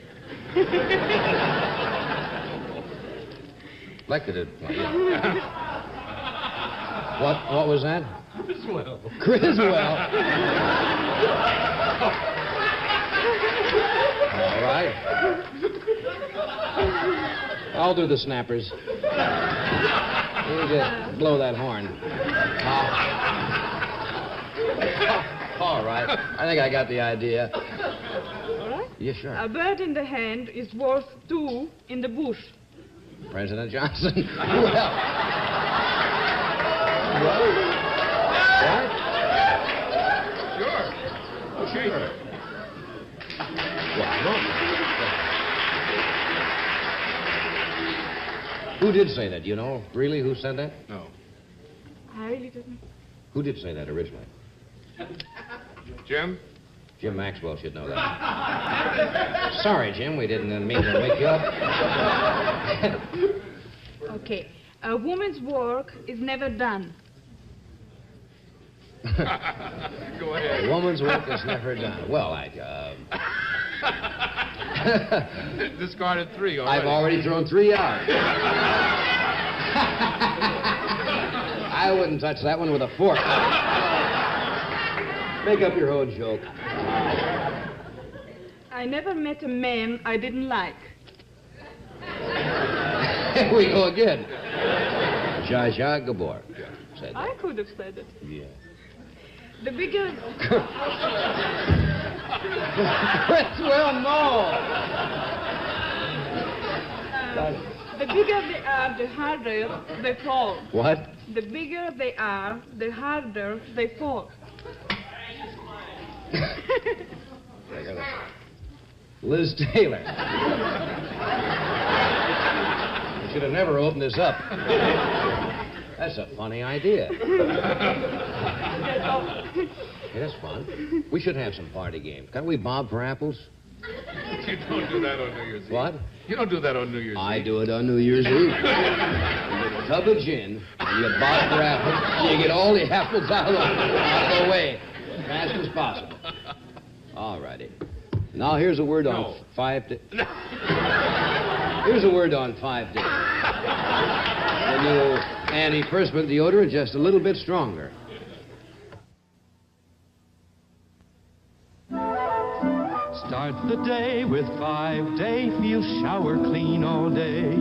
Elected it. What was that? Criswell. Criswell. All right. I'll do the snappers. You just blow that horn. All right. I think I got the idea. All right? Yeah, sure. A bird in the hand is worth two in the bush. President Johnson. What? Sure. Okay. Sure. Well, who did say that? You know really who said that? No. I really don't know. Who did say that originally? Jim? Jim Maxwell should know that. Sorry, Jim, we didn't mean to wake you up. Okay. A woman's work is never done. Go ahead. A woman's work is never done. Well, Discarded 3 already. I've already thrown 3 out. I wouldn't touch that one with a fork. Make up your own joke. I never met a man I didn't like. Here we go again. Zsa Zsa Gabor said that. I could have said it. Yeah. The bigger... Well, no. The bigger they are, the harder they fall. What? The bigger they are, the harder they fall. Liz Taylor. You should have never opened this up. That's a funny idea. Hey, that's fun. We should have some party games. Can't we bob for apples? You don't do that on New Year's Eve. What? You don't do that on New Year's Eve. I do it on New Year's Eve. You get a tub of gin, you bob for apples, you get all the apples out of the way as fast as possible. All righty. Now here's a word on 5 days. Here's a word on 5 days. The new antiperspirant deodorant, just a little bit stronger. Start the day with 5-day. Feel shower clean all day.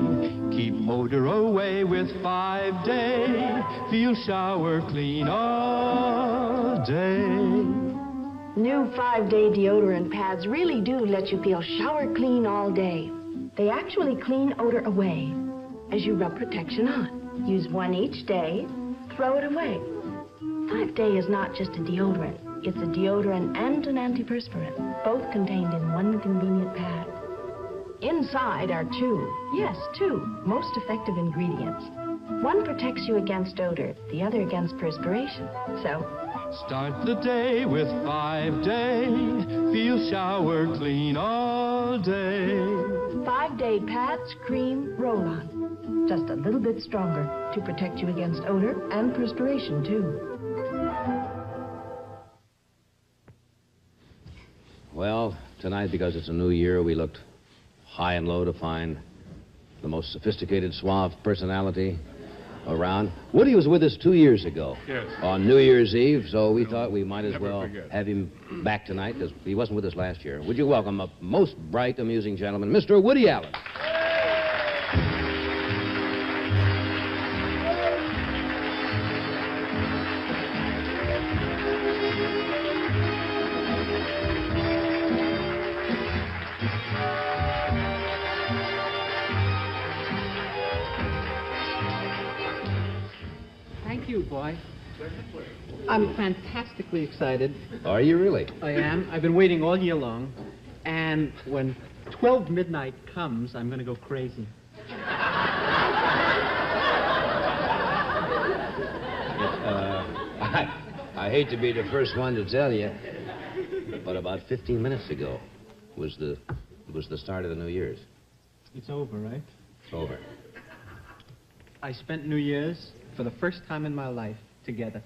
Keep odor away with 5-day. Feel shower clean all day. New 5-day deodorant pads really do let you feel shower clean all day. They actually clean odor away as you rub protection on. Use one each day, throw it away. 5-day is not just a deodorant. It's a deodorant and an antiperspirant, both contained in one convenient pad. Inside are 2 most effective ingredients. One protects you against odor, the other against perspiration. So, start the day with 5-day. Feel shower clean all day. 5-day pads, cream, roll-on. Just a little bit stronger to protect you against odor and perspiration, too. Well, tonight, because it's a new year, we looked high and low to find the most sophisticated, suave personality around. Woody was with us 2 years ago. Yes. On New Year's Eve, so we thought we might as well have him back tonight, because he wasn't with us last year. Would you welcome a most bright, amusing gentleman, Mr. Woody Allen? Thank you, boy. I'm fantastically excited. Are you really? I am. I've been waiting all year long. And when 12 midnight comes, I'm going to go crazy. I hate to be the first one to tell you, but about 15 minutes ago was the start of the New Year's. It's over, right? It's over. I spent New Year's for the first time in my life together.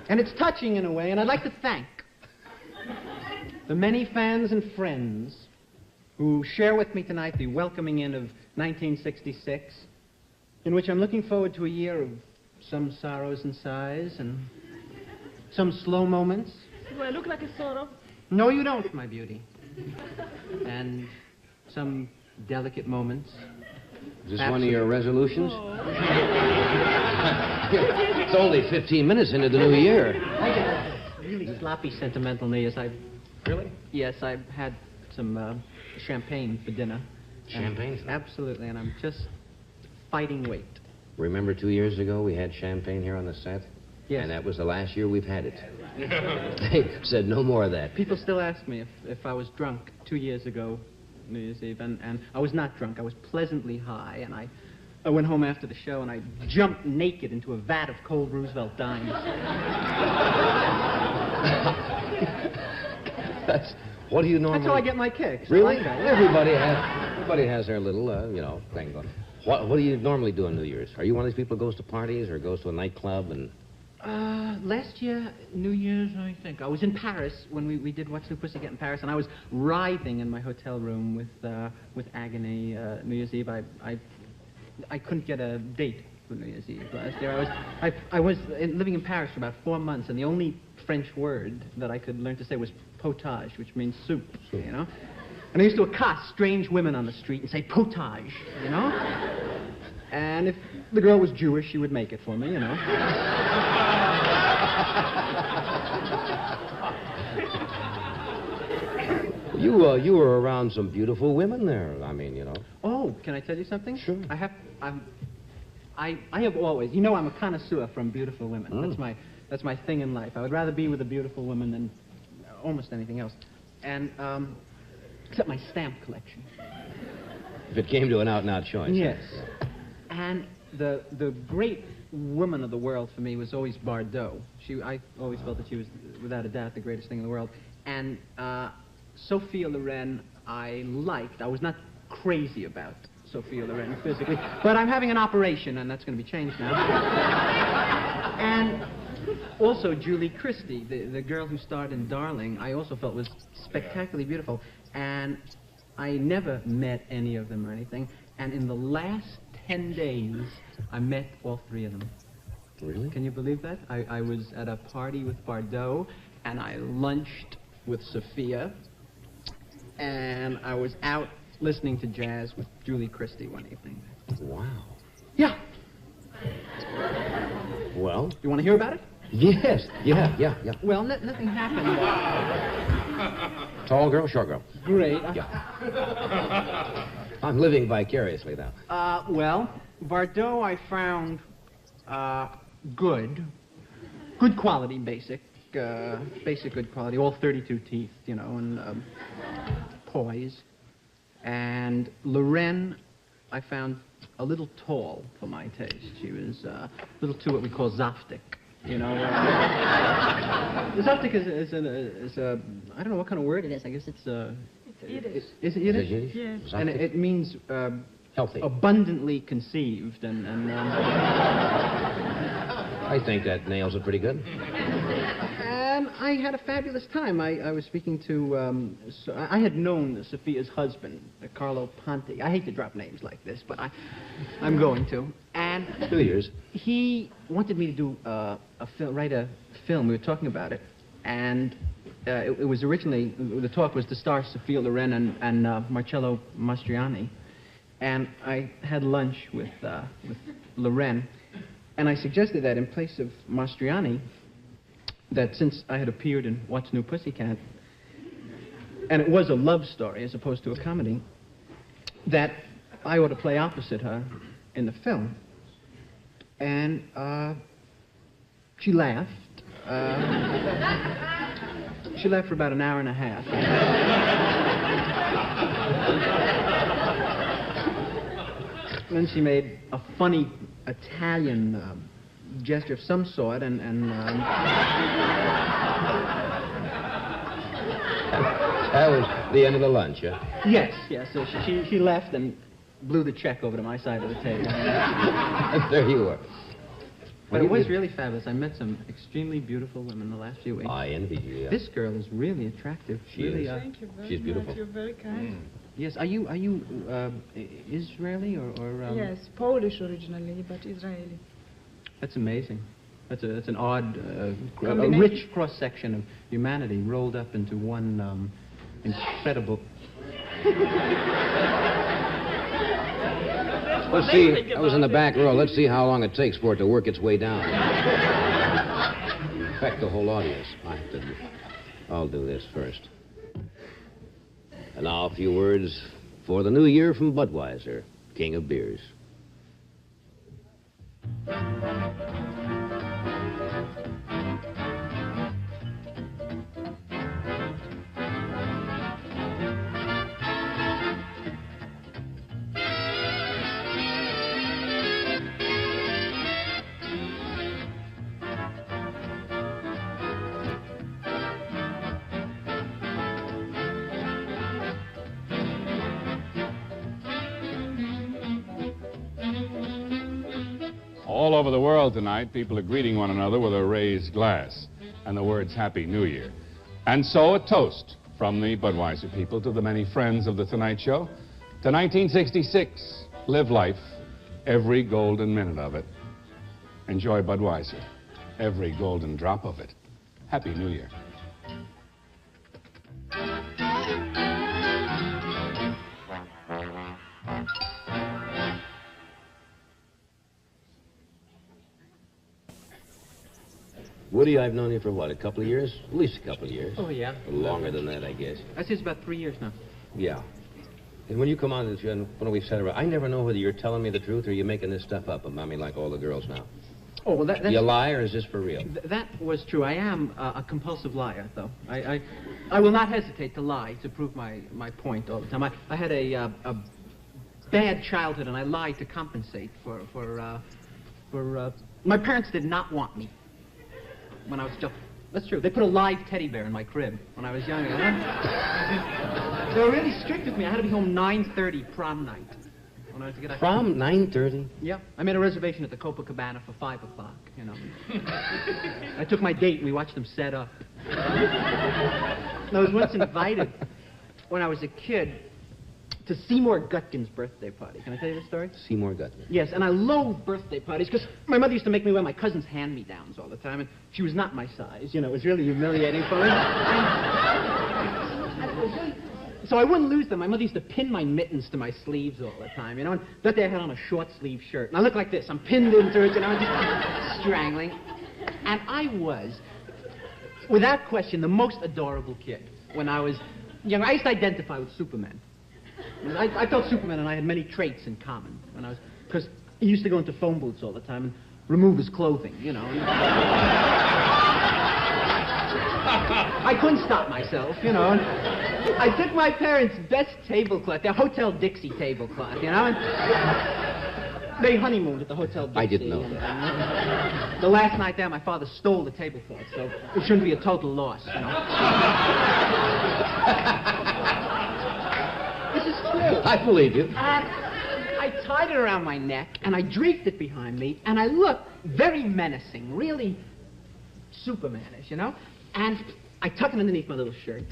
And it's touching in a way, and I'd like to thank the many fans and friends who share with me tonight the welcoming in of 1966, in which I'm looking forward to a year of some sorrows and sighs and some slow moments. Do I look like a sorrow? No, you don't, my beauty. And some delicate moments. Is this one of your resolutions? It's only 15 minutes into the new year. I get really sloppy, sentimental New Year's. Really? Yes, I've had some champagne for dinner. Champagne? Absolutely, and I'm just fighting weight. Remember 2 years ago we had champagne here on the set? Yes. And that was the last year we've had it. They said no more of that. People still ask me if I was drunk 2 years ago, New Year's Eve, and I was not drunk. I was pleasantly high, and I I went home after the show and I jumped naked into a vat of cold Roosevelt dimes. What do you normally... That's how I get my kicks. Really? I like that. Everybody has their little, thing going. What do you normally do on New Year's? Are you one of these people who goes to parties or goes to a nightclub and... Last year, New Year's, I think, I was in Paris when we did What's New Pussycat in Paris, and I was writhing in my hotel room with agony. New Year's Eve, I couldn't get a date for New Year's Eve last year. I was living in Paris for about 4 months, and the only French word that I could learn to say was potage, which means soup, you know? And I used to accost strange women on the street and say potage, you know? And if the girl was Jewish, she would make it for me, you know? You were around some beautiful women there. I mean, you know. Oh, can I tell you something? Sure. I have always, you know, I'm a connoisseur from beautiful women. That's my thing in life. I would rather be with a beautiful woman than almost anything else. And, except my stamp collection. If it came to an out-and-out choice. Yes. And the great woman of the world for me was always Bardot. I always felt that she was, without a doubt, the greatest thing in the world. And Sophia Loren I liked. I was not crazy about Sophia Loren physically, but I'm having an operation, and that's going to be changed now. And also Julie Christie, the girl who starred in Darling, I also felt was spectacularly beautiful. And I never met any of them or anything. And in the last 10 days, I met all 3 of them. Really? Can you believe that? I was at a party with Bardot, and I lunched with Sophia, and I was out listening to jazz with Julie Christie one evening. Wow. Yeah. Well? You want to hear about it? Yes. Yeah. Well, nothing happened. Tall girl, short girl? Great. Yeah. I'm living vicariously now. Well, Bardot I found good quality, basic good quality, all 32 teeth, you know, and poise. And Loren I found a little tall for my taste. She was a little too what we call zaftig. You know, zaftig is a I don't know what kind of word it is. I guess it's Yiddish. Is it Yiddish? Yes. And it means healthy, abundantly conceived, and I think that nails it pretty good. And I had a fabulous time. I was speaking to, I had known Sophia's husband, Carlo Ponti. I hate to drop names like this, but I'm going to. And 2 years. He wanted me to do write a film. We were talking about it, and it was originally, the talk was to star Sophia Loren and Marcello Mastroianni. And I had lunch with Loren, and I suggested that in place of Mastroianni, that since I had appeared in What's New Pussycat, and it was a love story as opposed to a comedy, that I ought to play opposite her in the film. And she laughed. She laughed for about an hour and a half. Then she made a funny Italian gesture of some sort, and That was the end of the lunch, huh? Yes. So she left and blew the check over to my side of the table. There you were. But it was really fabulous. I met some extremely beautiful women the last few weeks. I envy you, yeah. This girl is really attractive. She really, is. Thank you very She's beautiful. much. You're very kind. Yes. Are you Israeli or Yes, Polish originally, but Israeli. That's amazing. That's an odd, a rich cross-section of humanity rolled up into one incredible... Let's see. I was in the back row. Let's see how long it takes for it to work its way down. Affect the whole audience. I'll do this first. And now a few words for the new year from Budweiser, King of Beers. All over the world tonight, people are greeting one another with a raised glass and the words Happy New Year. And so a toast from the Budweiser people to the many friends of The Tonight Show. To 1966, live life, every golden minute of it. Enjoy Budweiser, every golden drop of it. Happy New Year. Woody, I've known you for what, a couple of years? At least a couple of years. Oh, yeah. Longer than that, I guess. I'd say it's about 3 years now. Yeah. And when you come on, when we've said it, I never know whether you're telling me the truth or you're making this stuff up about me like all the girls now. Oh, well, that's... You lie, or is this for real? That was true. I am a compulsive liar, though. I will not hesitate to lie to prove my point all the time. I had a bad childhood, and I lied to compensate for my parents did not want me when I was just... That's true. They put a live teddy bear in my crib when I was young. They were really strict with me. I had to be home 9:30 prom night. When I was to get Prom 9:30? Yeah. I made a reservation at the Copacabana for 5 o'clock, you know. I took my date and we watched them set up. I was once invited when I was a kid to Seymour Gutkin's birthday party. Can I tell you the story? Seymour Gutkin. Yes, and I loathe birthday parties because my mother used to make me wear my cousin's hand-me-downs all the time, and she was not my size. You know, it was really humiliating for me. So I wouldn't lose them. My mother used to pin my mittens to my sleeves all the time, you know, and that day I had on a short-sleeve shirt. And I look like this. I'm pinned into it, you know, just strangling. And I was, without question, the most adorable kid when I was young. I used to identify with Superman. I felt Superman and I had many traits in common when I was, because he used to go into phone booths all the time and remove his clothing, you know. I couldn't stop myself, you know. And I took my parents' best tablecloth, their Hotel Dixie tablecloth, you know, and they honeymooned at the Hotel Dixie. I didn't know that. And, the last night there, my father stole the tablecloth, so it shouldn't be a total loss, you know. This is true. I believe you. And I tied it around my neck, and I draped it behind me, and I looked very menacing, really Supermanish, you know? And I tuck it underneath my little shirt,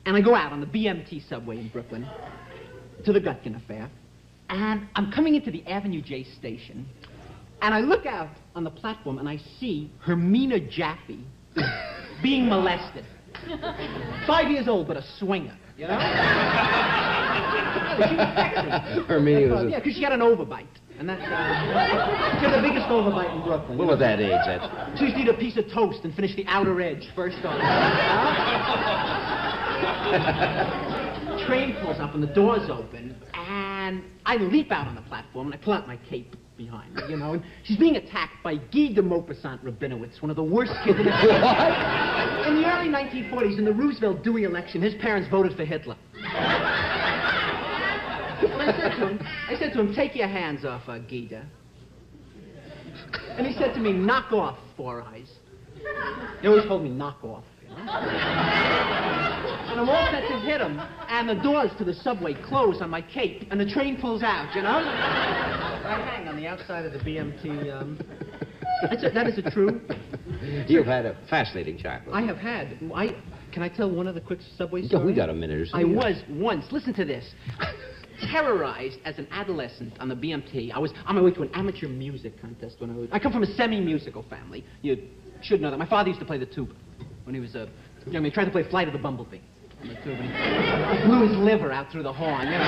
and I go out on the BMT subway in Brooklyn to the Gutkin affair, and I'm coming into the Avenue J station, and I look out on the platform, and I see Hermina Jaffe being molested. 5 years old, but a swinger, you know? She was sexy. Hermina was Yeah, because she had an overbite. And that's, she had the biggest overbite in Brooklyn. Well, at that age, that's... She used to eat a piece of toast and finish the outer edge first on. Train pulls up and the doors open, and I leap out on the platform and I pull out my cape behind me, you know, and she's being attacked by Guy de Maupassant Rabinowitz, one of the worst kids in the world. In the early 1940s, in the Roosevelt Dewey election, his parents voted for Hitler. I said to him, take your hands off her, Guida. And he said to me, knock off, Four Eyes. He always told me, knock off. You know? And I'm all set to hit him, and the doors to the subway close on my cape, and the train pulls out, you know? I hang on the outside of the BMT, that is a true... You've had a fascinating childhood. I have had. Can I tell one of the quick subway stories? Yeah, we got a minute or so. I was once, listen to this, terrorized as an adolescent on the BMT. I was on my way to an amateur music contest when I come from a semi-musical family. You should know that. My father used to play the tuba when he was a young man. He tried to play Flight of the Bumblebee on the tuba. And he blew his liver out through the horn, you know.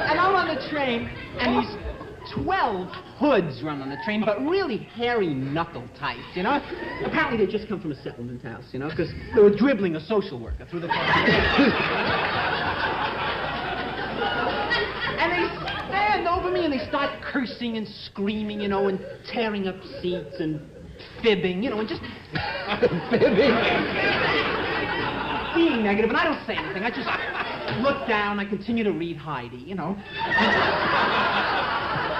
And I'm on the train, and these 12 hoods run on the train, but really hairy knuckle types, you know? Apparently they just come from a settlement house, you know, because they were dribbling a social worker through the car. And they stand over me and they start cursing and screaming, you know, and tearing up seats and fibbing, you know, and just... Fibbing? Being negative, and I don't say anything. I just look down, I continue to read Heidi, you know.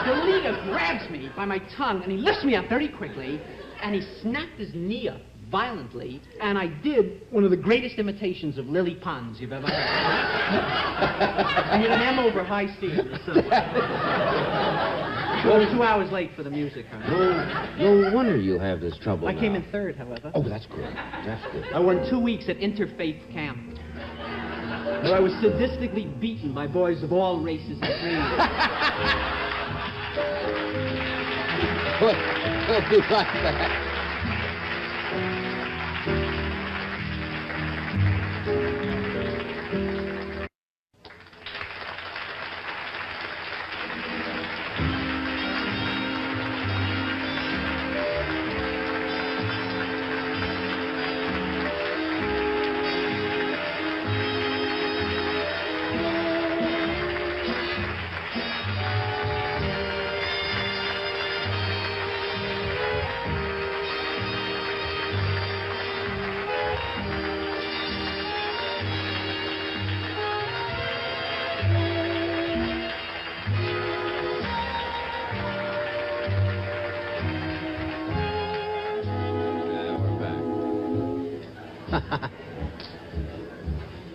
The leader grabs me by my tongue, and he lifts me up very quickly, and he snapped his knee up violently, and I did one of the greatest imitations of Lily Pons you've ever heard. I hit an M over high C on the subway. I was 2 hours late for the music. No wonder you have this trouble I now. came in third, however. Oh, that's good. That's good. I won 2 weeks at Interfaith Camp, where I was sadistically beaten by boys of all races and creeds. We'll be right back.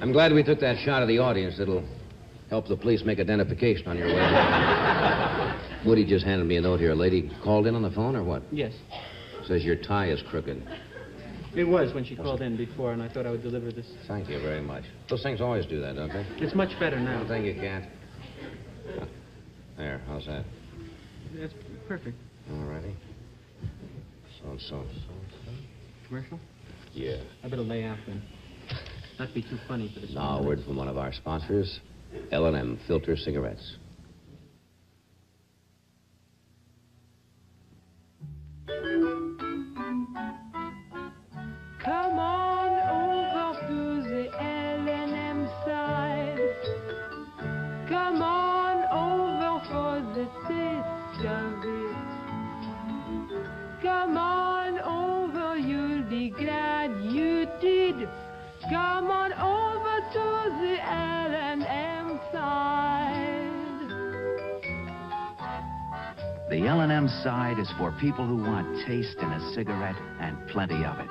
I'm glad we took that shot of the audience. It'll help the police make identification on your way. Woody just handed me a note here. A lady called in on the phone or what? Yes. Says your tie is crooked. It was when she called in before, and I thought I would deliver this. Thank you very much. Those things always do that, don't they? It's much better now. One thing you can't. There, how's that? That's perfect. All righty. So. Commercial? Yeah. I better lay out then. Not be too funny for this. Now, a word from one of our sponsors, L&M Filter Cigarettes. Come on over to the L&M side. Come on over for the taste of it. Come on over, you'll be glad you did. Come on over to the L&M side. The L&M side is for people who want taste in a cigarette and plenty of it.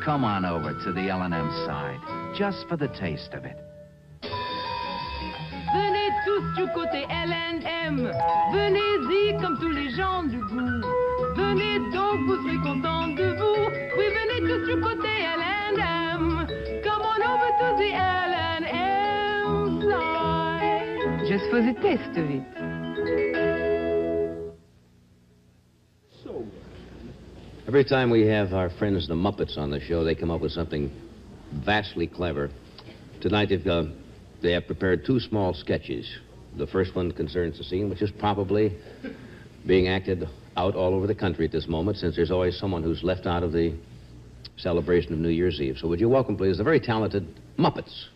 Come on over to the L&M side, just for the taste of it. Venez tous du côté L&M. Venez-y comme tous les gens du goût. Venez donc, vous serez contents de vous. Oui, venez tous du côté L&M. Come on over to the L&M side. Just for the taste of it. Every time we have our friends the Muppets on the show, they come up with something vastly clever. Tonight they have prepared 2 small sketches. The first one concerns a scene which is probably being acted out all over the country at this moment, since there's always someone who's left out of the celebration of New Year's Eve. So would you welcome, please, the very talented Muppets.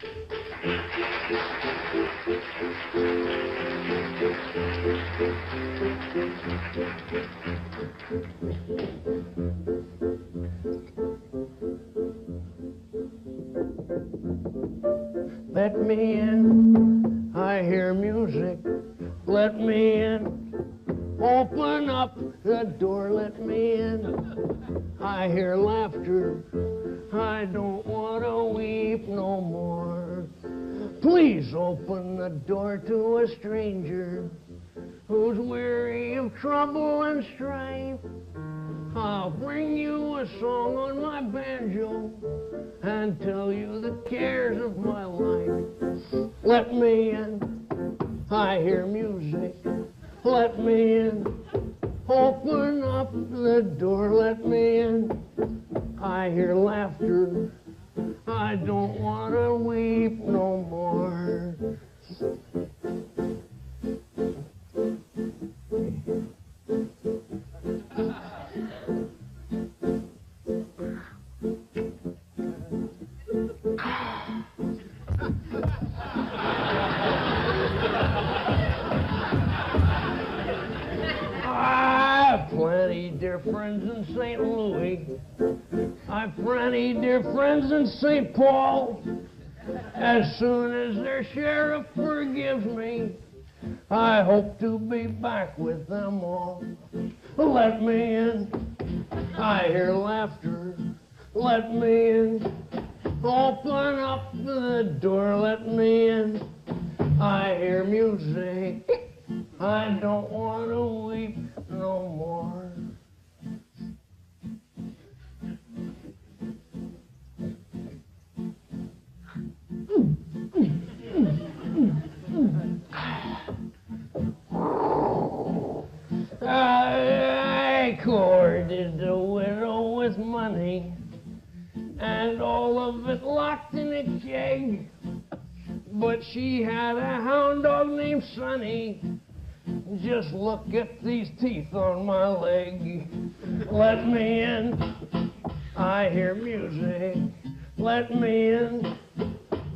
Let me in, I hear music. Let me in, open up the door, let me in. I hear laughter, I don't want to weep no more. Please open the door to a stranger who's weary of trouble and strife. I'll bring you a song on my banjo and tell you the cares of my life. Let me in, I hear music. Let me in, open up the door. Let me in, I hear laughter. I don't want to weep no more. Plenty dear friends in St. Louis. I've plenty dear friends in St. Paul. As soon as their sheriff forgives me, I hope to be back with them all. Let me in, I hear laughter. let me in. Open up the door, let me in. I hear music, I don't want to weep no more. I courted a widow with money, and all of it locked in a keg. But she had a hound dog named Sonny. Just look at these teeth on my leg. Let me in. I hear music. Let me in.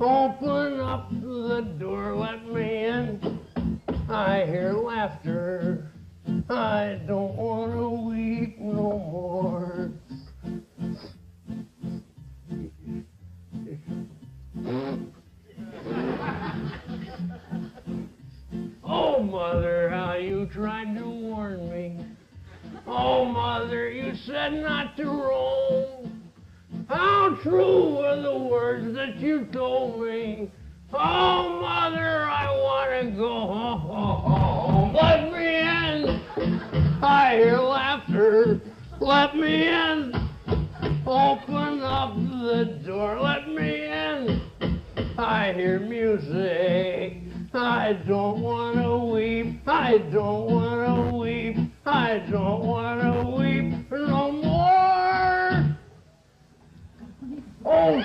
Open up the door. Let me in. I hear laughter. I don't want to weep no more. Oh, Mother, how you tried to warn me. Oh, Mother, you said not to roam. How true were the words that you told me. Oh, Mother, I want to go home. Let me in. I hear laughter. Let me in. Open up the door. Let me in. I hear music. I don't want to weep. I don't want to weep. I don't want to weep no more. Oh,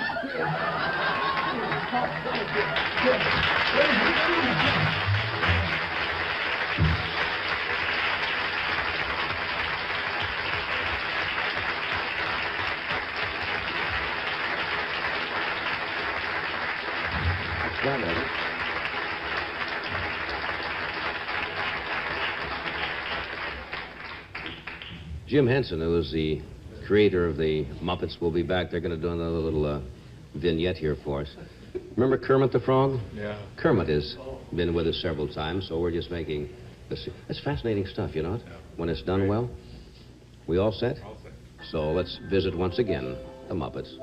Jim Henson, who is the creator of the Muppets, will be back. They're going to do another little vignette here for us. Remember Kermit the Frog? Yeah. Kermit has been with us several times, so we're just making this. It's fascinating stuff, you know it? When it's done well. We all set? All set. So let's visit once again the Muppets.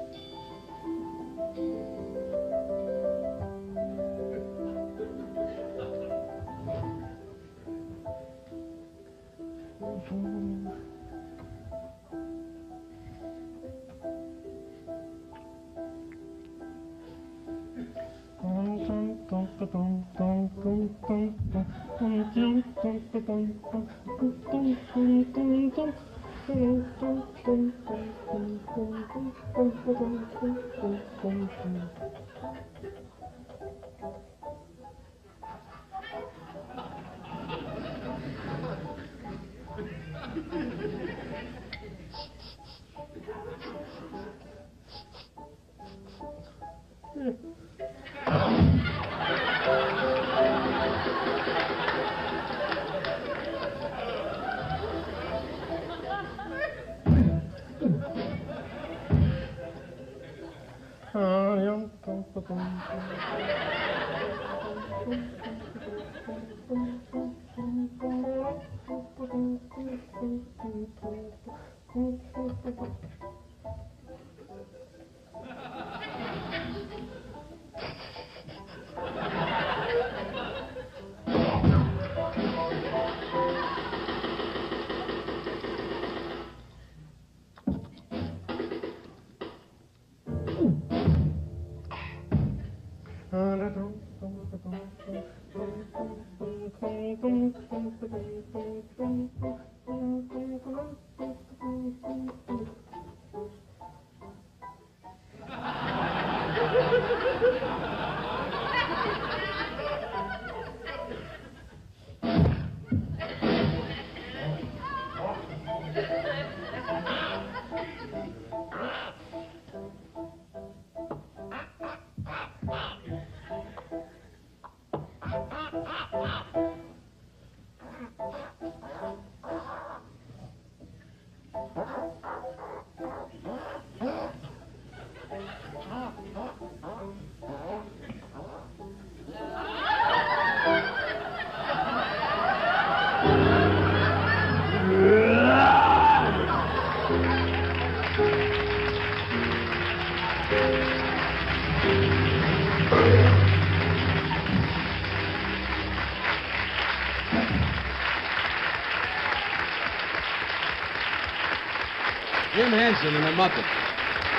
Jim Henson and the Muppets.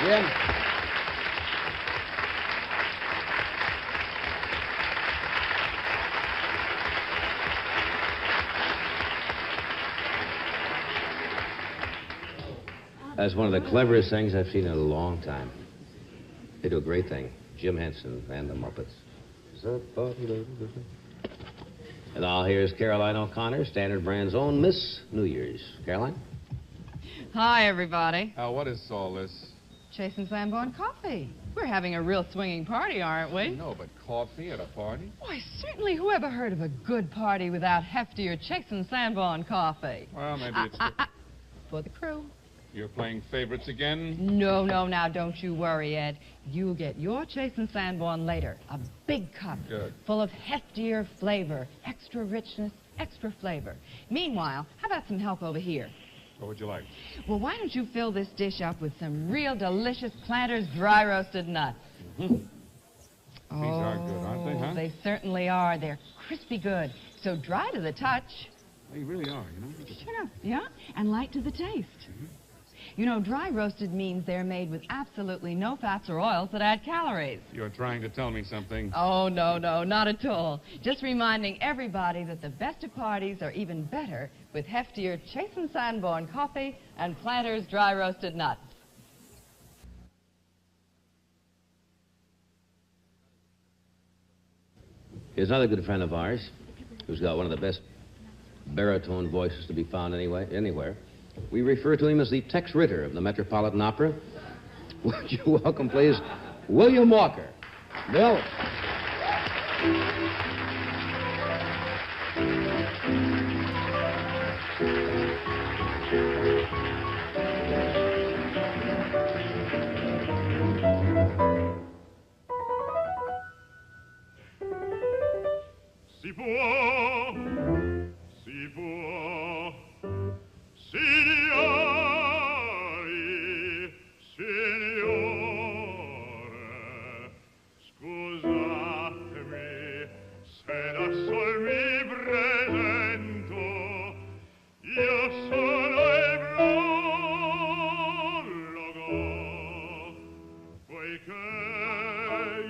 Jim? That's one of the cleverest things I've seen in a long time. They do a great thing. Jim Henson and the Muppets. And now here's Caroline O'Connor, Standard Brand's own Miss New Year's. Caroline? Hi, everybody. What is all this? Chase and Sanborn coffee. We're having a real swinging party, aren't we? No, but coffee at a party? Why, certainly. Who ever heard of a good party without heftier Chase and Sanborn coffee? Well, maybe it's... For the crew. You're playing favorites again? No, now, don't you worry, Ed. You'll get your Chase and Sanborn later. A big cup. Good. Full of heftier flavor, extra richness, extra flavor. Meanwhile, how about some help over here? What would you like? Well, why don't you fill this dish up with some real delicious Planters dry roasted nuts? Mm-hmm. These are good, aren't they, huh? They certainly are. They're crispy good. So dry to the touch. They really are, you know. Sure, yeah, and light to the taste. Mm-hmm. You know, dry roasted means they're made with absolutely no fats or oils that add calories. You're trying to tell me something. Oh, no, not at all. Just reminding everybody that the best of parties are even better with heftier Chase and Sanborn coffee and Planters dry roasted nuts. Here's another good friend of ours who's got one of the best baritone voices to be found anywhere. We refer to him as the Tex Ritter of the Metropolitan Opera. Would you welcome, please, William Walker. Bill. Si può, signori, signore, scusatemi se da sol mi presento, io sono il prologo, poiché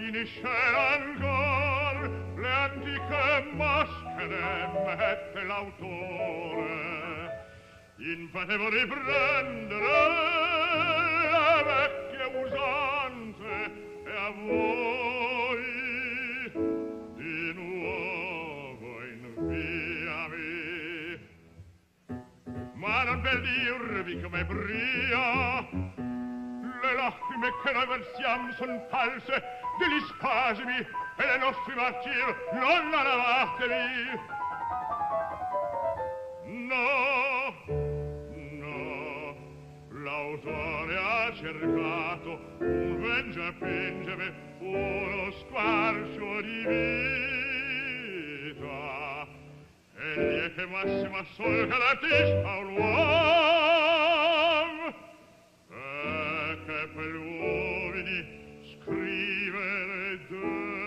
in scena ancor le antiche maschere mette l'autore, infatti vuol riprendere le vecchie usanze e a voi di nuovo inviami. Ma non per dirvi come pria, le lacrime che noi versiamo son false degli spasimi e dei nostri martiri non la lavatevi. No, l'autore ha cercato un vengiapingeme, uno squarcio di vita. Egli è che massima sol che l'artista un uomo, e che per gli uomini scrivere deve.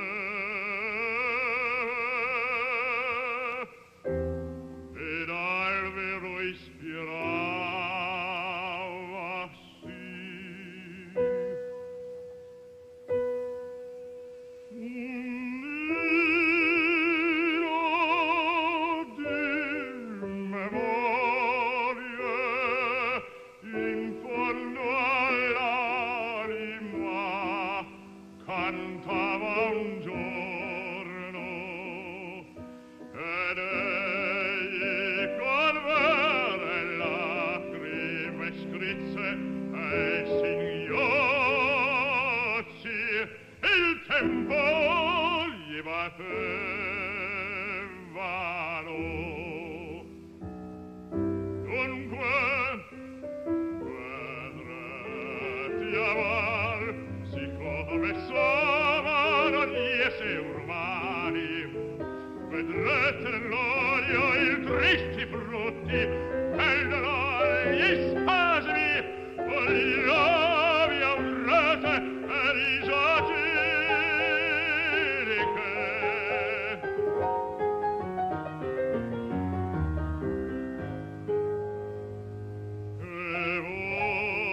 Ed al vero ispirava sì. Un nino di memorie in fondo all'anima cantava un giorno ed egli con vere lacrime scrisse ai singhiozzi il tempo gli battevano. Dunque vedrete amar siccome sono gli esseri umani, vedrete nell'olio i tristi frutti e gli spasimi gli lovi avrete e risatiriche. E voi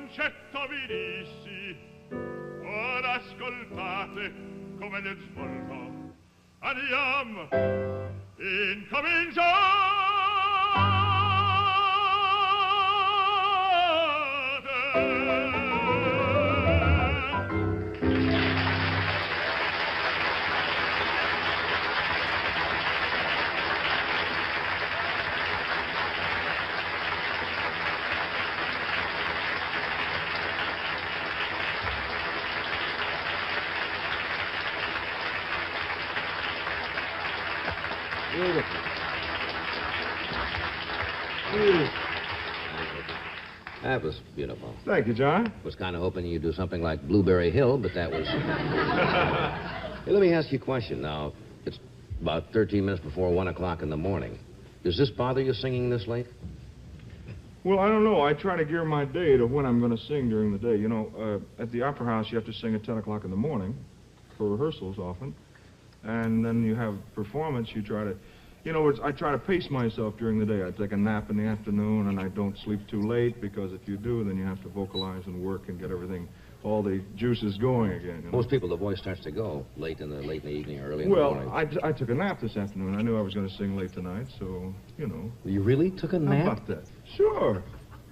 concetto vi dissi, ora ascoltate come nel svolto. Andiamo, That was beautiful. Thank you, John. Was kind of hoping you'd do something like Blueberry Hill, but that was... Hey, let me ask you a question now. It's about 13 minutes before 1 o'clock in the morning. Does this bother you singing this late? Well, I don't know. I try to gear my day to when I'm going to sing during the day. You know, at the Opera House, you have to sing at 10 o'clock in the morning for rehearsals often. And then you have performance. You try to... You know, I try to pace myself during the day. I take a nap in the afternoon, and I don't sleep too late, because if you do, then you have to vocalize and work and get everything, all the juices going again. You know? Most people, the voice starts to go late in the evening, early in the morning. Well, I took a nap this afternoon. I knew I was going to sing late tonight, so, you know. You really took a nap? How about that? Sure.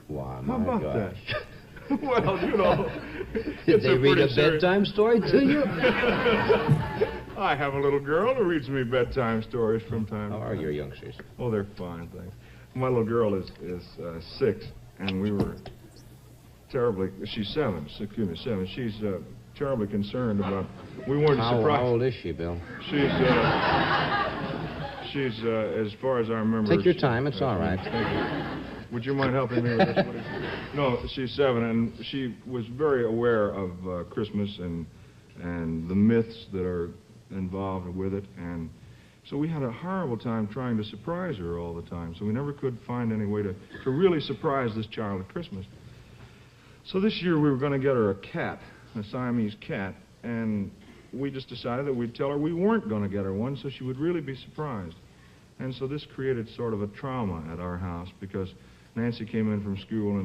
Wow, How about gosh. that? Well, you know. Did they read a bedtime story to you? I have a little girl who reads me bedtime stories from time to time. How are your youngsters? Oh, they're fine, thanks. My little girl is 6, and we were terribly... She's 7. She's terribly concerned about... We weren't surprised. How old is she, Bill? She's as far as I remember... Take your time. It's all right. Would you mind helping me with this? No, she's 7, and she was very aware of Christmas and the myths that are involved with it, and so we had a horrible time trying to surprise her all the time, so we never could find any way to really surprise this child at Christmas. So this year we were going to get her a cat, a Siamese cat, and we just decided that we'd tell her we weren't going to get her one, so she would really be surprised. And so this created sort of a trauma at our house, because Nancy came in from school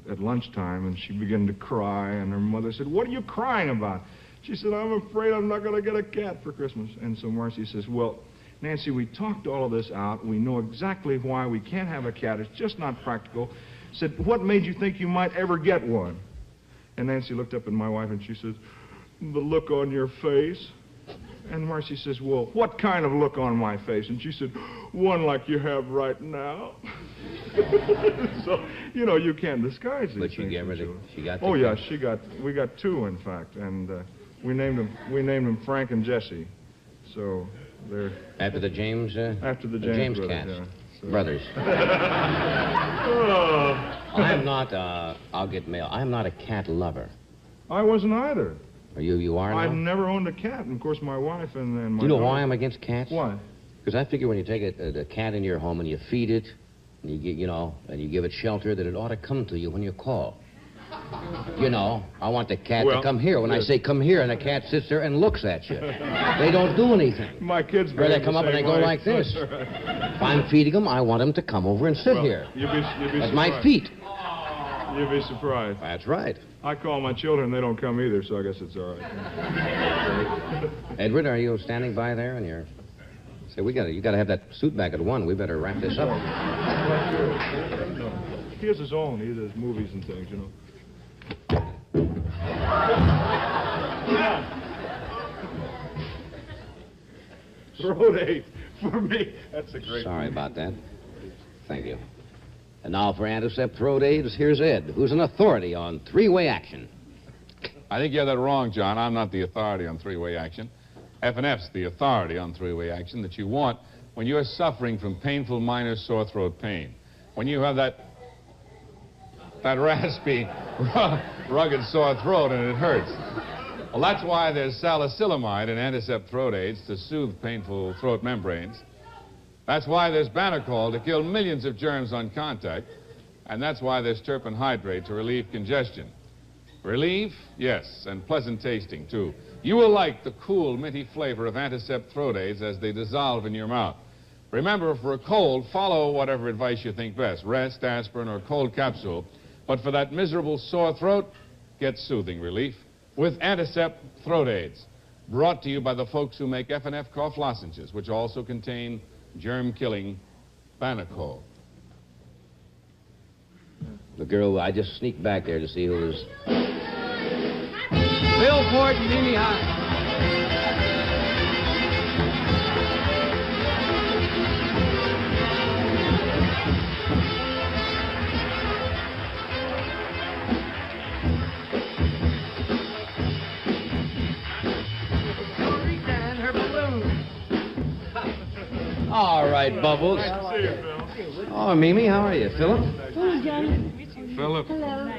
at lunchtime, and she began to cry, and her mother said, "What are you crying about?" She said, "I'm afraid I'm not going to get a cat for Christmas." And so Marcy says, "Well, Nancy, we talked all of this out. We know exactly why we can't have a cat. It's just not practical." Said, "What made you think you might ever get one?" And Nancy looked up at my wife, and she says, "The look on your face." And Marcy says, "Well, what kind of look on my face?" And she said, "One like you have right now." So, you know, you can't disguise these things. But she gave her she got the Oh, yeah, we got 2, in fact, and we named them Frank and Jesse. So they're... After the James... after the James brothers, cats. yeah. So. Brothers. I'm not, I'll get mail. I'm not a cat lover. I wasn't either. You are now? I've never owned a cat, and of course my wife and my Do you know daughter. why I'm against cats? Why? Because I figure when you take a cat into your home and you feed it, and and you give it shelter, that it ought to come to you when you call. You know, I want the cat to come here. When I say come here, and the cat sits there and looks at you. They don't do anything. My kids... Or they come up and they go like this. If I'm feeding them, I want them to come over and sit here. You'd be at my feet. You'd be surprised. That's right. I call my children, they don't come either, so I guess it's all right. Edward, are you standing by there? And you're... Say, you gotta have that suit back at 1. We better wrap this up. He has his own. He does movies and things, you know. Road 8 for me. That's a great Sorry movie. about that. Thank you. And now for antiseptic throat aids, here's Ed, who's an authority on three-way action. I think you have that wrong, John. I'm not the authority on three-way action. F&F's the authority on three-way action that you want when you're suffering from painful minor sore throat pain. When you have that raspy, rugged sore throat and it hurts. Well, that's why there's salicylamide in antiseptic throat aids to soothe painful throat membranes. That's why there's Banacol to kill millions of germs on contact. And that's why there's terpene hydrate to relieve congestion. Relief? Yes, and pleasant tasting, too. You will like the cool, minty flavor of antiseptic throat aids as they dissolve in your mouth. Remember, for a cold, follow whatever advice you think best. Rest, aspirin, or cold capsule. But for that miserable sore throat, get soothing relief with Anticept Throat Aids. Brought to you by the folks who make F&F cough lozenges, which also contain germ-killing Banacol. The girl, I just sneaked back there to see who was... Bill Ford and Mimi High. All right, Bubbles. Nice to see you, Phil. Oh, Mimi, how are you? Philip? Hello, Johnny. Philip. Hello. Hi,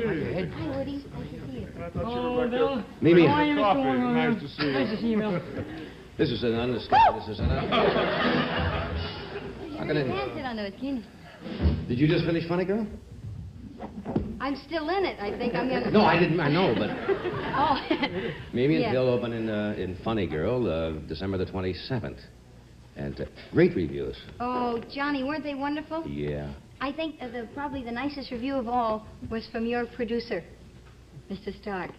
Woody. Nice to see you. I thought you were back there. Mimi. How are you, Mr. Coffee. Nice to see you. Nice to see you, Bill. This is an understatement. This is an You can't sit on those, can you? Did you just finish Funny Girl? I'm still in it. I think I'm gonna... No, I didn't. I know, but... Oh. Mimi and Yeah. Bill open in Funny Girl December the 27th. And great reviews. Oh, Johnny, weren't they wonderful? Yeah. I think probably the nicest review of all was from your producer, Mr. Stark.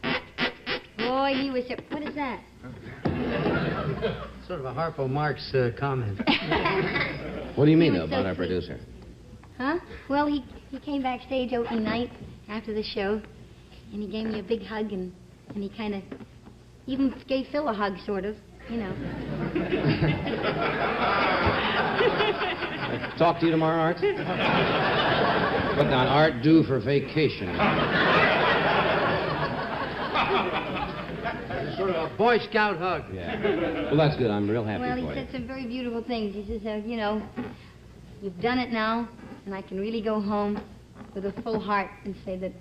Boy, he was... What is that? Sort of a Harpo Marx comment. What do you mean He was about so our sweet. producer? Huh? Well, he came backstage opening night after the show, and he gave me a big hug, and he kind of even gave Phil a hug, sort of, you know. Talk to you tomorrow, Art? What now, Art due for vacation? Sort of a Boy Scout hug. Yeah. Well, that's good. I'm real happy Well, he for you. said some very beautiful things. He says, you know, you've done it now, and I can really go home with a full heart and say that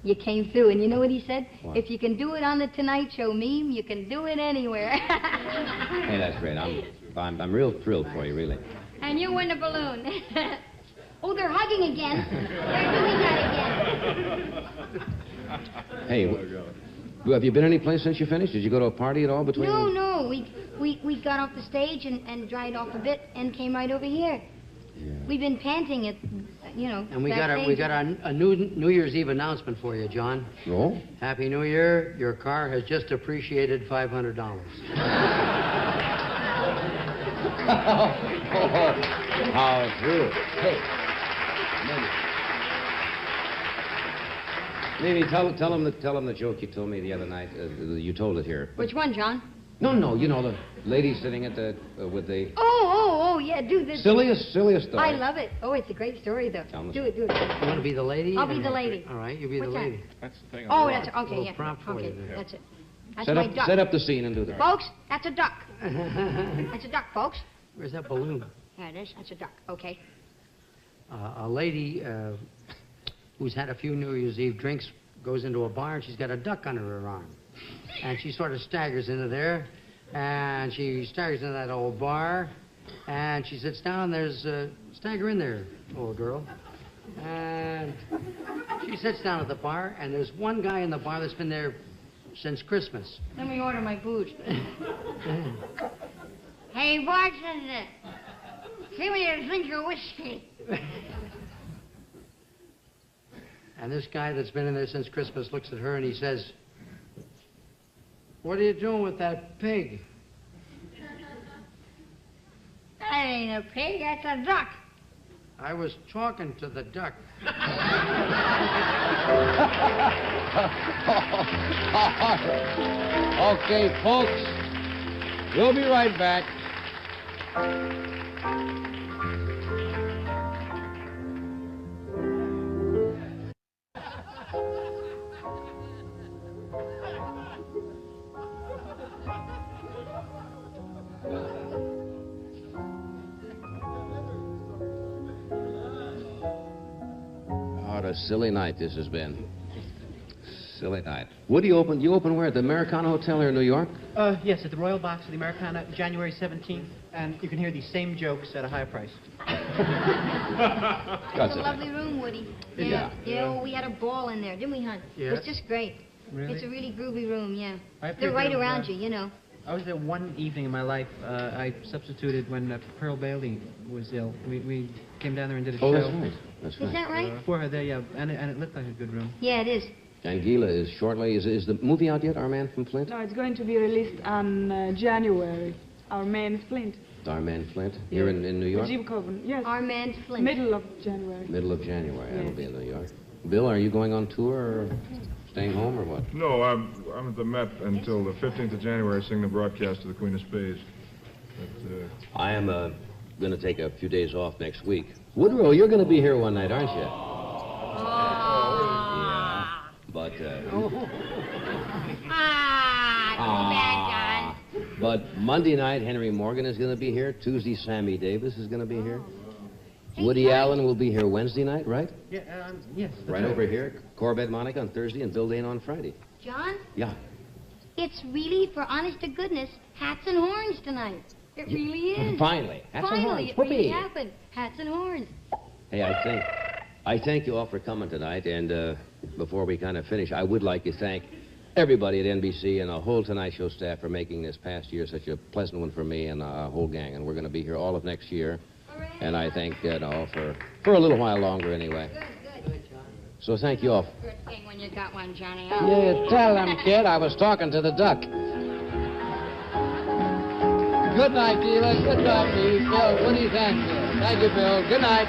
you came through. And you know what he said? What? If you can do it on the Tonight Show meme, you can do it anywhere. Hey, that's great. I'm real thrilled for you, really. And you win a balloon. Oh, they're hugging again. They're doing that again. Hey, have you been any place since you finished? Did you go to a party at all between? No. We got off the stage and dried off a bit and came right over here. Yeah. We've been panting at, you know. And we got a New Year's Eve announcement for you, John. Oh? Happy New Year. Your car has just appreciated $500. How true. Hey. Maybe tell him the joke you told me the other night. You told it here. Which one, John? No. You know the lady sitting at the with the Oh, yeah, do this. silliest story. I love it. Oh, it's a great story, though. Do it. You want to be the lady? I'll be the lady. All right, you be What's the that? lady. That's the thing. Oh, that's, okay, Little yeah. prompt for Okay, you there. that's it. That's Set my up duck. set up the scene and do that. Folks, that's a duck. That's a duck, folks. Where's that balloon? There it is. That's a duck. Okay. A lady who's had a few New Year's Eve drinks goes into a bar and she's got a duck under her arm. And she sort of staggers into there. And she staggers into that old bar. And she sits down and there's stagger in there, old girl. And she sits down at the bar and there's one guy in the bar that's been there since Christmas. Let me order my booze. Hey, bartender. Give me a drink of whiskey. And this guy that's been in there since Christmas looks at her and he says, "What are you doing with that pig?" That ain't a pig, that's a duck. I was talking to the duck. Okay, folks. We'll be right back. What a silly night this has been. Silly night. Woody you open where? At the Americana Hotel here in New York? Yes, at the Royal Box of the Americana, January 17th, and you can hear these same jokes at a higher price. It's a lovely room, Woody. Yeah. Yeah, we had a ball in there, didn't we, hon? It Yes. was just great. Really? It's a really groovy room, yeah. I have to They're right agree with around that. you, you know. I was there one evening in my life. I substituted when Pearl Bailey was ill. We came down there and did a show. Oh, that's right. That's right. Is that right? For her there, yeah. And it looked like a good room. Yeah, it is. And Gila is shortly. Is the movie out yet, Our Man from Flint? No, it's going to be released on January. Our Man Flint. Our Man Flint? Here in New York? Jim Coven, yes. Our Man Flint. Middle of January. Middle of January. Yes. That'll be in New York. Bill, are you going on tour or staying home or what? No, I'm at the Met until the 15th of January, singing the broadcast of the Queen of Spades. But, I am going to take a few days off next week. Woodrow, you're going to be here one night, aren't you? Yeah. But, but Monday night, Henry Morgan is going to be here. Tuesday, Sammy Davis is going to be here. Woody Allen will be here Wednesday night, right? Yeah, yes. Right over here. Corbett Monica on Thursday and Bill Dane on Friday. John, Yeah. it's really, for honest to goodness, hats and horns tonight. It really is. Finally. Hats and Finally, horns. it really Whoopee. happened. Hats and horns. Hey, I thank you all for coming tonight, and before we kind of finish, I would like to thank everybody at NBC and the whole Tonight Show staff for making this past year such a pleasant one for me and the whole gang, and we're going to be here all of next year, and I thank for a little while longer anyway. Good, John. So thank you all. Good thing when you got one, Johnny. Yeah, tell them, kid, I was talking to the duck. Good night, Gila. Good night, Bill. What do you think? Thank you, Bill. Good night.